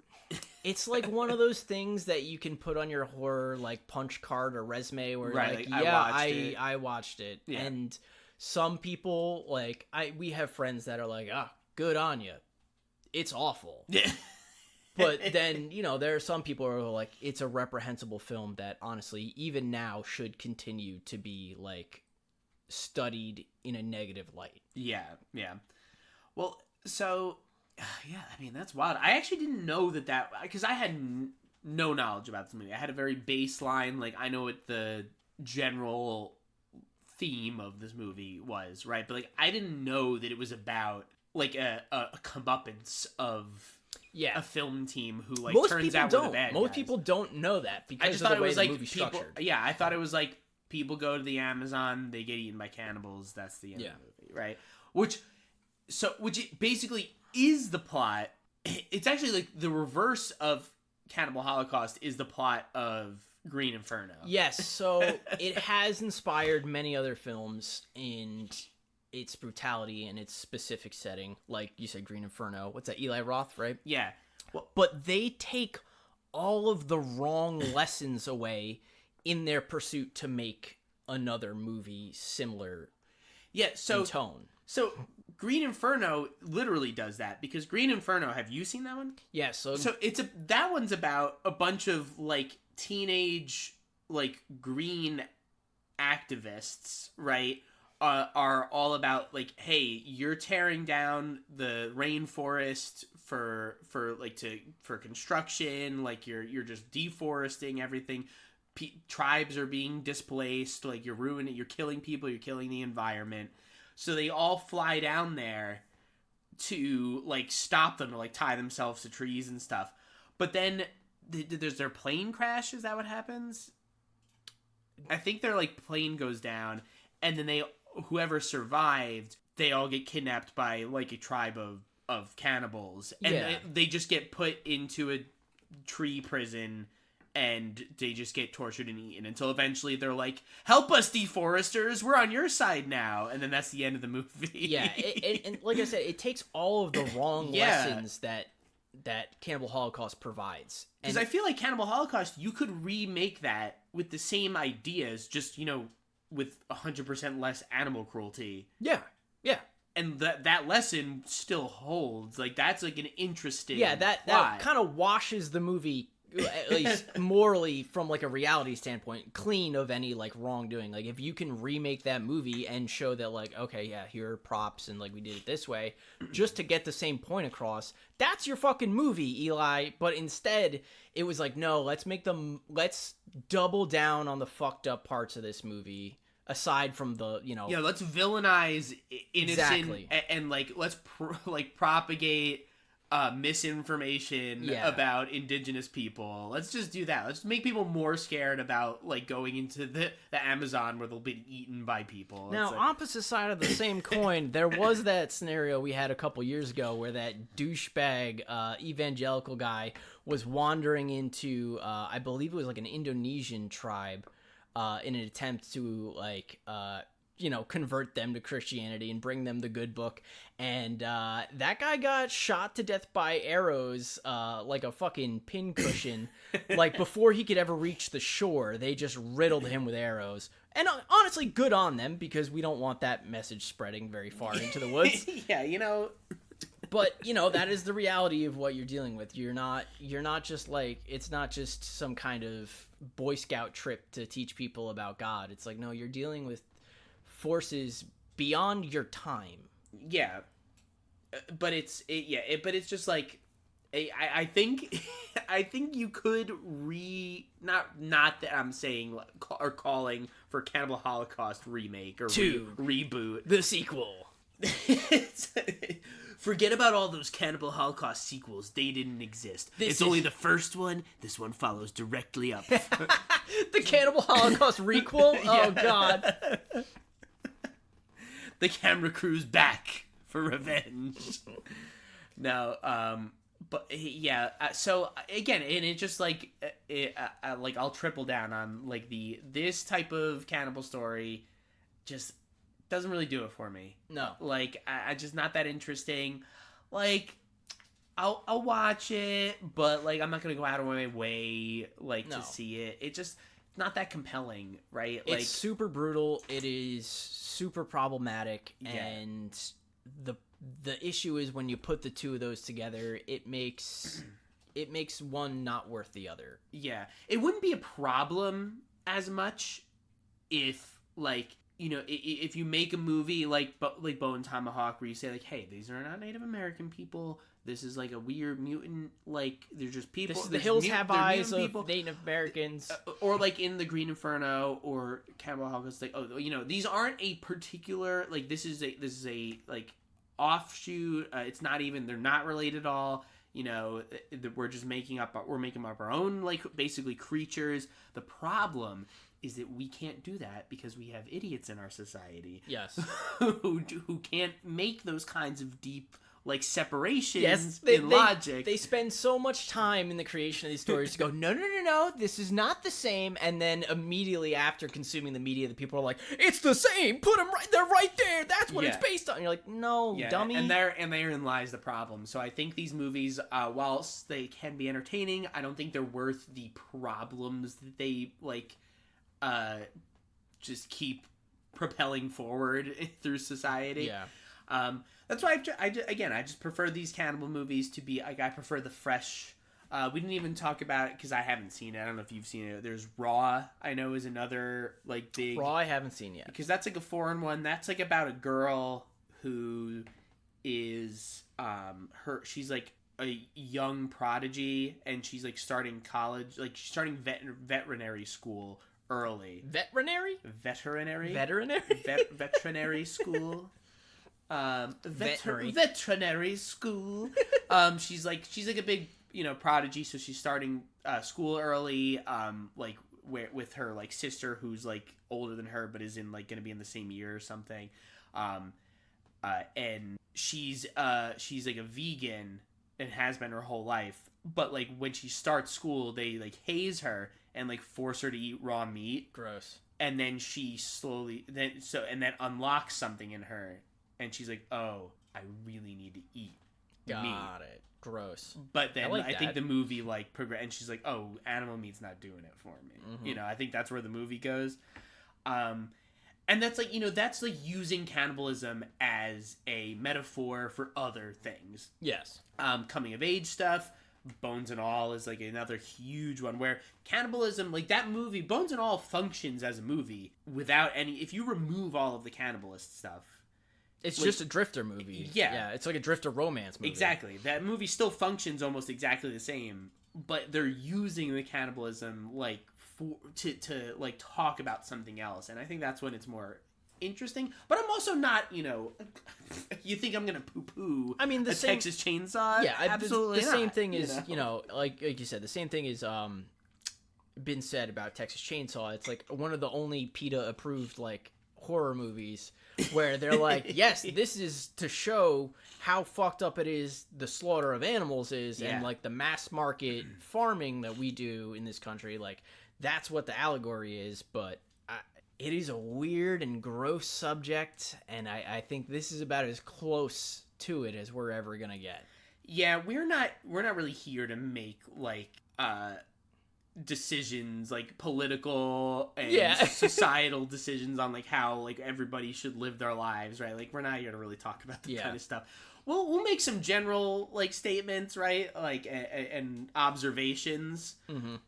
It's like one of those things that you can put on your horror like punch card or resume where like I watched it. Yeah. And some people like we have friends that are like, good on you. It's awful. Yeah. But then, there are some people who are like, it's a reprehensible film that honestly, even now, should continue to be like studied in a negative light. Yeah, yeah. Well, so, yeah, I mean, that's wild. I actually didn't know that because I had no knowledge about this movie. I had a very baseline, like, I know what the general theme of this movie was, right? But, like, I didn't know that it was about, like, a comeuppance of... a film team who like turns out were the bad guys. Most people don't know that because of the way the movie's structured. Yeah, I thought it was like people go to the Amazon, they get eaten by cannibals. That's the end of the movie, right? Which it basically is the plot. It's actually like the reverse of Cannibal Holocaust is the plot of Green Inferno. Yes, so it has inspired many other films in its brutality and its specific setting, like you said, Green Inferno. What's that, Eli Roth, right? Yeah. Well, but they take all of the wrong lessons away in their pursuit to make another movie similar. Yeah, so in tone. So Green Inferno literally does that, because Green Inferno, have you seen that one? Yeah, so that one's about a bunch of like teenage like green activists, right? Are all about like, hey, you're tearing down the rainforest for construction, like you're just deforesting everything. Tribes are being displaced, like you're killing people, you're killing the environment. So they all fly down there to like stop them, to like tie themselves to trees and stuff. But then there's their plane crash. Is that what happens? I think their like plane goes down, and then whoever survived, they all get kidnapped by like a tribe of cannibals, and they just get put into a tree prison, and they just get tortured and eaten until eventually they're like, help us, deforesters, we're on your side now. And then that's the end of the movie. Yeah, and like I said, it takes all of the wrong lessons that Cannibal Holocaust provides. Because I feel like Cannibal Holocaust, you could remake that with the same ideas, just, with 100% less animal cruelty. Yeah. And that lesson still holds. Like, that's like an interesting that kind of washes the movie, at least morally, from like a reality standpoint, clean of any like wrongdoing. Like, if you can remake that movie and show that like, okay, yeah, here are props and like we did it this way just to get the same point across, that's your fucking movie, Eli. But instead it was like, no, let's double down on the fucked up parts of this movie, aside from the let's villainize innocent and like let's propagate misinformation about indigenous people. Let's just do that. Let's make people more scared about like going into the Amazon where they'll be eaten by people. Now, opposite side of the same coin, there was that scenario we had a couple years ago where that douchebag evangelical guy was wandering into I believe it was like an Indonesian tribe in an attempt to like convert them to Christianity and bring them the good book. And that guy got shot to death by arrows like a fucking pincushion. Like, before he could ever reach the shore, they just riddled him with arrows. And honestly, good on them, because we don't want that message spreading very far into the woods. But, that is the reality of what you're dealing with. You're not just like, it's not just some kind of Boy Scout trip to teach people about God. It's like, no, you're dealing with forces beyond your time. Yeah, but it's just like, I think you could not that I'm saying or calling for Cannibal Holocaust remake or reboot, the sequel. Forget about all those Cannibal Holocaust sequels. They didn't exist. It's only the first one. This one follows directly up. The Cannibal Holocaust requel? Oh, God. The camera crew's back for revenge. No, but yeah. So again, and it just like, like I'll triple down on like this type of cannibal story. Just doesn't really do it for me. No, like I just not that interesting. Like I'll watch it, but like I'm not gonna go out of my way to see it. It just not that compelling, right? Like, it's super brutal. It is super problematic, and the issue is when you put the two of those together, it makes one not worth the other. Yeah, it wouldn't be a problem as much if like, if you make a movie like Bone Tomahawk, where you say like, hey, these are not Native American people. This is like a weird mutant, like they're just people. The hills have eyes of Native Americans. Or like in the Green Inferno or Cannibal Holocaust, like, these aren't a particular, like this is a like offshoot. It's not even, they're not related at all. We're just making up our own like basically creatures. The problem is that we can't do that because we have idiots in our society. Yes. who can't make those kinds of deep like separations in logic. They spend so much time in the creation of these stories to go, no, this is not the same. And then immediately after consuming the media, the people are like, it's the same. Put them right, they're right there. That's what it's based on. And you're like, no, dummy. And therein lies the problem. So I think these movies, whilst they can be entertaining, I don't think they're worth the problems that they like, just keep propelling forward through society. Yeah. That's why I just prefer these cannibal movies to be like, I prefer the fresh. We didn't even talk about it because I haven't seen it. I don't know if you've seen it. There's Raw, I know, is another like big. Raw I haven't seen yet. Because that's like a foreign one. That's like about a girl who is she's like a young prodigy, and she's like starting college, like she's starting veterinary school early. Veterinary school. Veterinary. Veterinary school. She's like a big, prodigy, so she's starting school early, like with her like sister who's like older than her but is in like going to be in the same year or something. And she's like a vegan and has been her whole life, but like when she starts school they like haze her and like force her to eat raw meat. Gross. And then she slowly that unlocks something in her, and she's like, oh, I really need to eat meat. Got it. Gross. But then I think the movie like progress, and she's like, oh, animal meat's not doing it for me. Mm-hmm. I think that's where the movie goes. And that's like, that's like using cannibalism as a metaphor for other things. Yes. Coming of age stuff. Bones and All is like another huge one where cannibalism, like that movie, Bones and All functions as a movie without if you remove all of the cannibalist stuff. It's just a drifter movie. Yeah. It's like a drifter romance movie. Exactly. That movie still functions almost exactly the same, but they're using the cannibalism like to like talk about something else, and I think that's when it's more interesting. But I'm also not, you think I'm gonna poo-poo Texas Chainsaw? Yeah, absolutely. The same thing is, like you said, the same thing is been said about Texas Chainsaw. It's like one of the only PETA approved like horror movies where they're like, yes, this is to show how fucked up it is, the slaughter of animals is, and like the mass market farming that we do in this country, like that's what the allegory is. But it is a weird and gross subject, and I think this is about as close to it as we're ever gonna get. Yeah, we're not really here to make like decisions, like political and societal decisions on like how like everybody should live their lives, right? Like we're not here to really talk about that kind of stuff. We'll make some general like statements, right? Like and observations,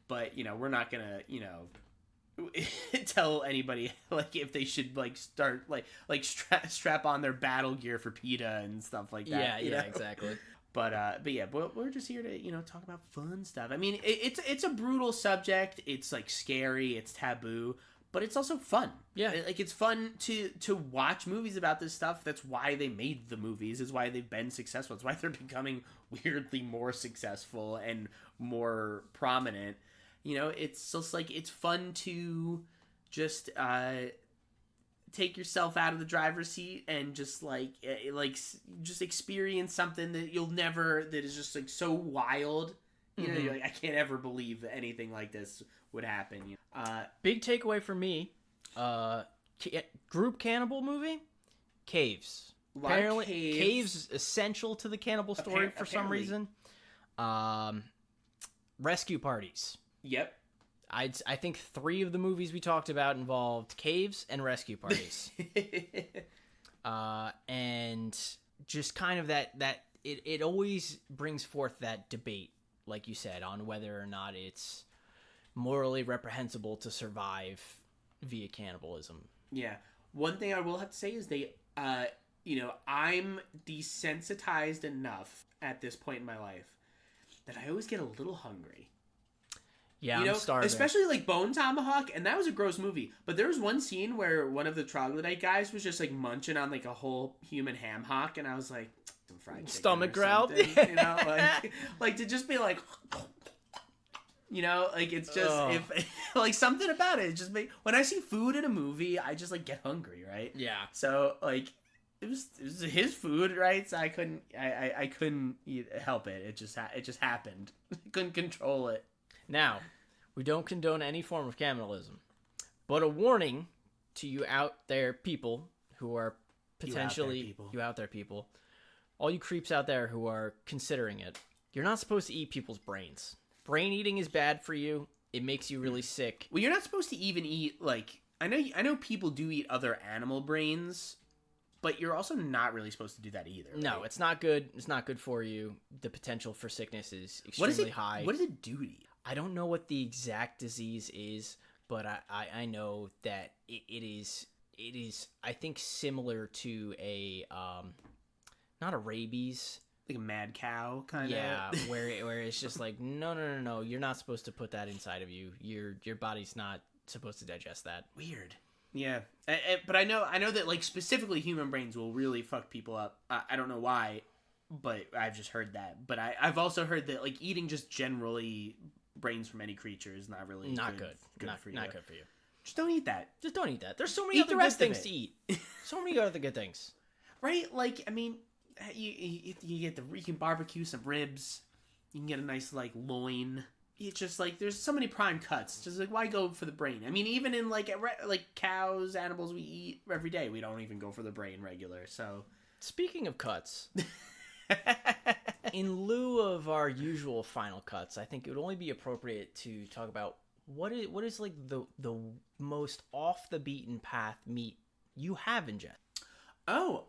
but we're not gonna tell anybody like if they should like start like strap on their battle gear for PETA and stuff like that. Yeah, exactly. But we're just here to talk about fun stuff. I mean, it's a brutal subject. It's like scary. It's taboo, but it's also fun. Yeah, like it's fun to watch movies about this stuff. That's why they made the movies. It's why they've been successful. It's why they're becoming weirdly more successful and more prominent. It's just like it's fun to just take yourself out of the driver's seat and just just experience something that is just like so wild. You're like, I can't ever believe that anything like this would happen. Big takeaway for me, group cannibal movie, caves. Apparently, caves is essential to the cannibal story for some reason. Rescue parties. Yep. I think 3 of the movies we talked about involved caves and rescue parties. And just kind of that it always brings forth that debate, like you said, on whether or not it's morally reprehensible to survive via cannibalism. Yeah. One thing I will have to say is I'm desensitized enough at this point in my life that I always get a little hungry. Yeah, I'm starving. Especially like Bone Tomahawk, and that was a gross movie. But there was one scene where one of the troglodyte guys was just like munching on like a whole human ham hock, and I was like, some fried chicken stomach growled, like to just be like, like it's just if like something about it just when I see food in a movie, I just like get hungry, right? Yeah. So like it was his food, right? So I couldn't help it. It just happened. I couldn't control it. Now, we don't condone any form of cannibalism, but a warning to you out there people who are potentially... You out there people. All you creeps out there who are considering it. You're not supposed to eat people's brains. Brain eating is bad for you. It makes you really sick. Well, you're not supposed to even eat, like, I know people do eat other animal brains, but you're also not really supposed to do that either. Right? No, it's not good. It's not good for you. The potential for sickness is extremely high. What does it do to you? I don't know what the exact disease is, but I know that it is I think similar to a not a rabies. Like a mad cow kind of. Yeah, where it's just like no, you're not supposed to put that inside of you. Your body's not supposed to digest that. Weird. Yeah, but I know that like specifically human brains will really fuck people up. I don't know why, but I've just heard that. But I've also heard that like eating just generally brains from any creature is not really good. Not for you. Not good for you. Just don't eat that. Just don't eat that. There's so many Eat other the good rest of things it. to eat. So many other good things. Right? Like, I mean, you can barbecue some ribs. You can get a nice like loin. It's just like there's so many prime cuts. Just like why go for the brain? I mean, even in like cows, animals we eat every day, we don't even go for the brain regular. So speaking of cuts, in lieu of our usual final cuts, I think it would only be appropriate to talk about what is like the most off the beaten path meat you have ingested. Oh,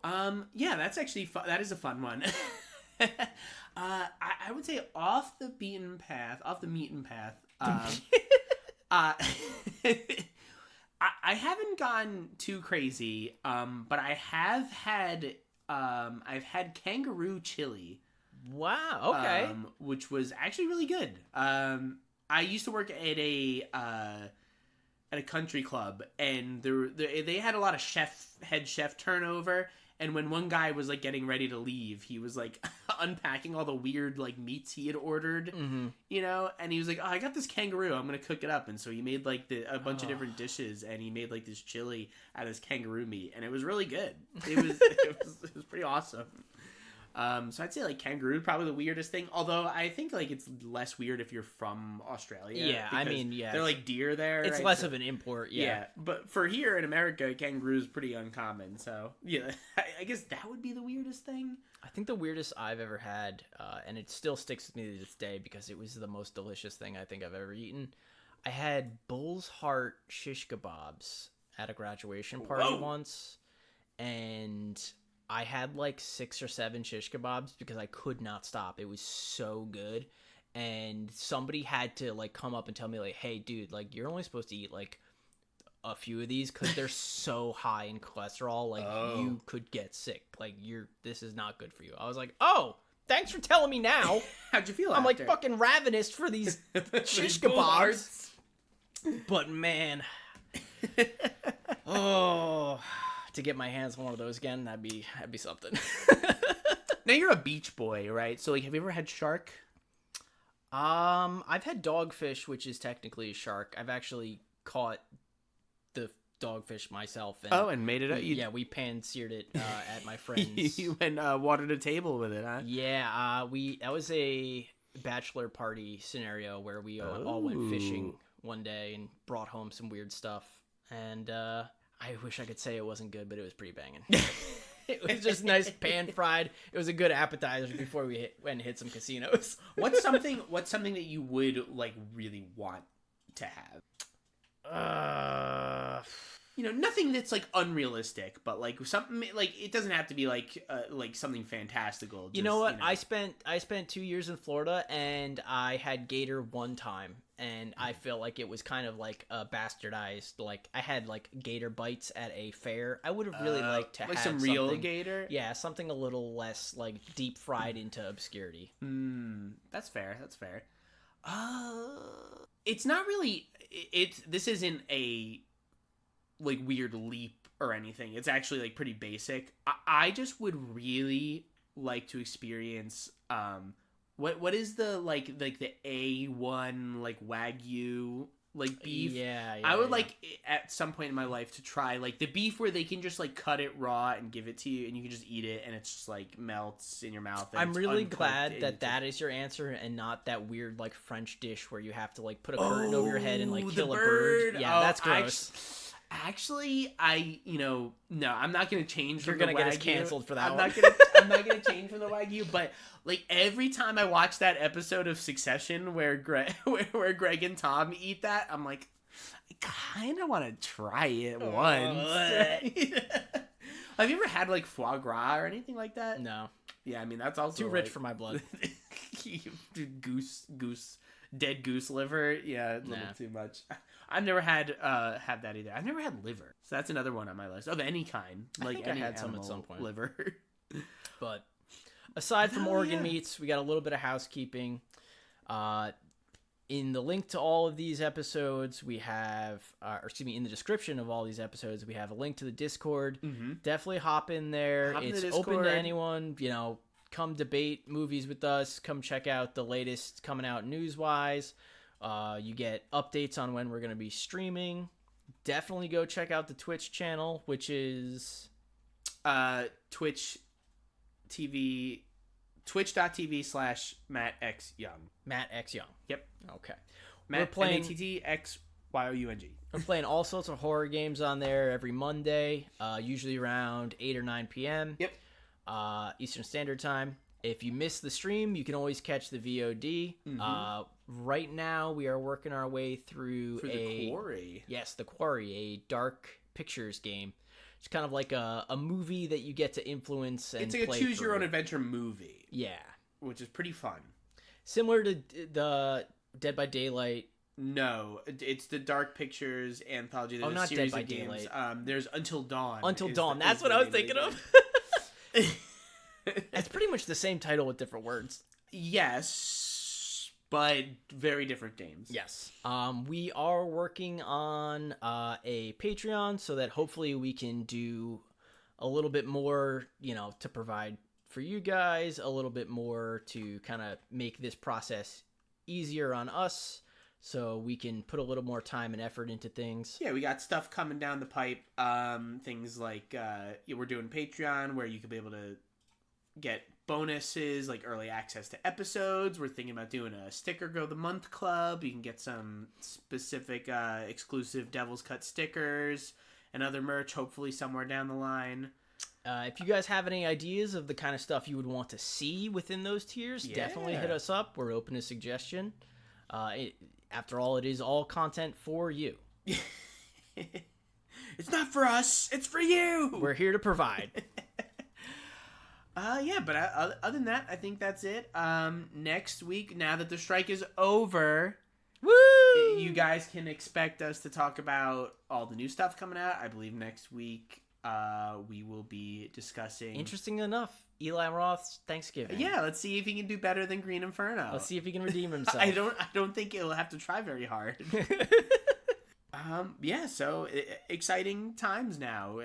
yeah, that's actually fun. That is a fun one. I would say off the beaten path, off the meaten path. I haven't gone too crazy, but I have had I've had kangaroo chili. Wow. Okay. Which was actually really good. I used to work at a country club, and they had a lot of head chef turnover. And when one guy was like getting ready to leave, he was like unpacking all the weird like meats he had ordered, you know. And he was like, "Oh, I got this kangaroo. I'm gonna cook it up." And so he made like a bunch of different dishes, and he made like this chili out of this kangaroo meat, and it was really good. It was pretty awesome. So I'd say like kangaroo is probably the weirdest thing. Although I think like it's less weird if you're from Australia. Yeah, I mean, yeah, they're like deer there. It's right? less of an import. Yeah, but for here in America, kangaroo is pretty uncommon. So yeah, I guess that would be the weirdest thing. I think the weirdest I've ever had, and it still sticks with me to this day because it was the most delicious thing I think I've ever eaten. I had bull's heart shish kebabs at a graduation party once, and I had like 6 or 7 shish kebabs because I could not stop. It was so good. And somebody had to like come up and tell me like, "Hey dude, like you're only supposed to eat like a few of these because they're so high in cholesterol. Like you could get sick. Like this is not good for you." I was like, "Oh, thanks for telling me now." How'd you feel I'm after? like fucking ravenous for these shish kebabs. But man, to get my hands on one of those again, that'd be something. Now you're a beach boy, right? So like, have you ever had shark? I've had dogfish, which is technically a shark. I've actually caught the dogfish myself. And made it. We pan-seared it at my friend's. You went watered a table with it, huh? Yeah, that was a bachelor party scenario where we all went fishing one day and brought home some weird stuff. And I wish I could say it wasn't good, but it was pretty banging. It was just nice pan fried. It was a good appetizer before we went and hit some casinos. What's something that you would like really want to have? You know, nothing that's like unrealistic, but like something like it doesn't have to be like something fantastical. Just, you know what? I spent 2 years in Florida, and I had gator one time, and I feel like it was kind of like a bastardized. Like I had like gator bites at a fair. I would have really liked to like have some real gator. Yeah, something a little less like deep fried into obscurity. That's fair. That's fair. It's not really. This isn't a like weird leap or anything. It's actually like pretty basic. I just would really like to experience what is the like the A1 like Wagyu like beef. I would like at some point in my life to try like the beef where they can just like cut it raw and give it to you and you can just eat it and it's just like melts in your mouth. I'm really glad that is your answer and not that weird like French dish where you have to like put a curtain over your head and like kill a bird. Yeah, that's gross. Actually, no, I'm not gonna change. You're gonna get us canceled for that. I'm not gonna change from the Wagyu. But like every time I watch that episode of Succession where Greg and Tom eat that, I'm like, I kind of want to try it once. Have you ever had like foie gras or anything like that? No. Yeah, I mean that's also Too rich for my blood. Dead goose liver. Yeah, a little too much. I've never had that either. I've never had liver, so that's another one on my list of any kind. Like I think any I had some at some point. Liver. But aside from organ meats, we got a little bit of housekeeping. In the link to all of these episodes, we have, in the description of all these episodes, we have a link to the Discord. Mm-hmm. Definitely hop in there. It's open to anyone. Come debate movies with us. Come check out the latest coming out news-wise. You get updates on when we're going to be streaming. Definitely go check out the Twitch channel, which is twitch.tv/MattXYoung. Matt X Young. Yep. Okay. We're playing MattXYoung. I'm playing all sorts of horror games on there every Monday, usually around 8 or 9 p.m. Yep. Eastern Standard Time. If you miss the stream, you can always catch the VOD. Mm-hmm. Right now, we are working our way through The Quarry. Yes, The Quarry, a dark pictures game. It's kind of like a movie that you get to influence and play. It's like a choose-your-own-adventure movie. Yeah. Which is pretty fun. Similar to the Dead by Daylight. No, it's the Dark Pictures anthology. There's a not series Dead by of games. Daylight. There's Until Dawn. Until Dawn. That's what I was thinking of. It's pretty much the same title with different words. Yes, but very different games. Yes. We are working on a Patreon so that hopefully we can do a little bit more, to provide for you guys, a little bit more to kind of make this process easier on us so we can put a little more time and effort into things. Yeah, we got stuff coming down the pipe. Things like we're doing Patreon where you could be able to get bonuses like early access to episodes. We're thinking about doing a sticker go the month club. You can get some specific exclusive Devil's Cut stickers and other merch hopefully somewhere down the line. If you guys have any ideas of the kind of stuff you would want to see within those tiers, definitely hit us up. We're open to suggestion. After all, it is all content for you. It's not for us, it's for you. We're here to provide. But other than that, I think that's it. Next week, now that the strike is over, woo! You guys can expect us to talk about all the new stuff coming out. I believe next week we will be discussing... Interesting enough, Eli Roth's Thanksgiving. Yeah, let's see if he can do better than Green Inferno. Let's see if he can redeem himself. I don't think he'll have to try very hard. So exciting times now.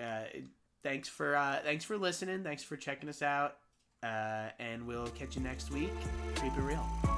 Thanks for listening. Thanks for checking us out. And we'll catch you next week. Keep it real.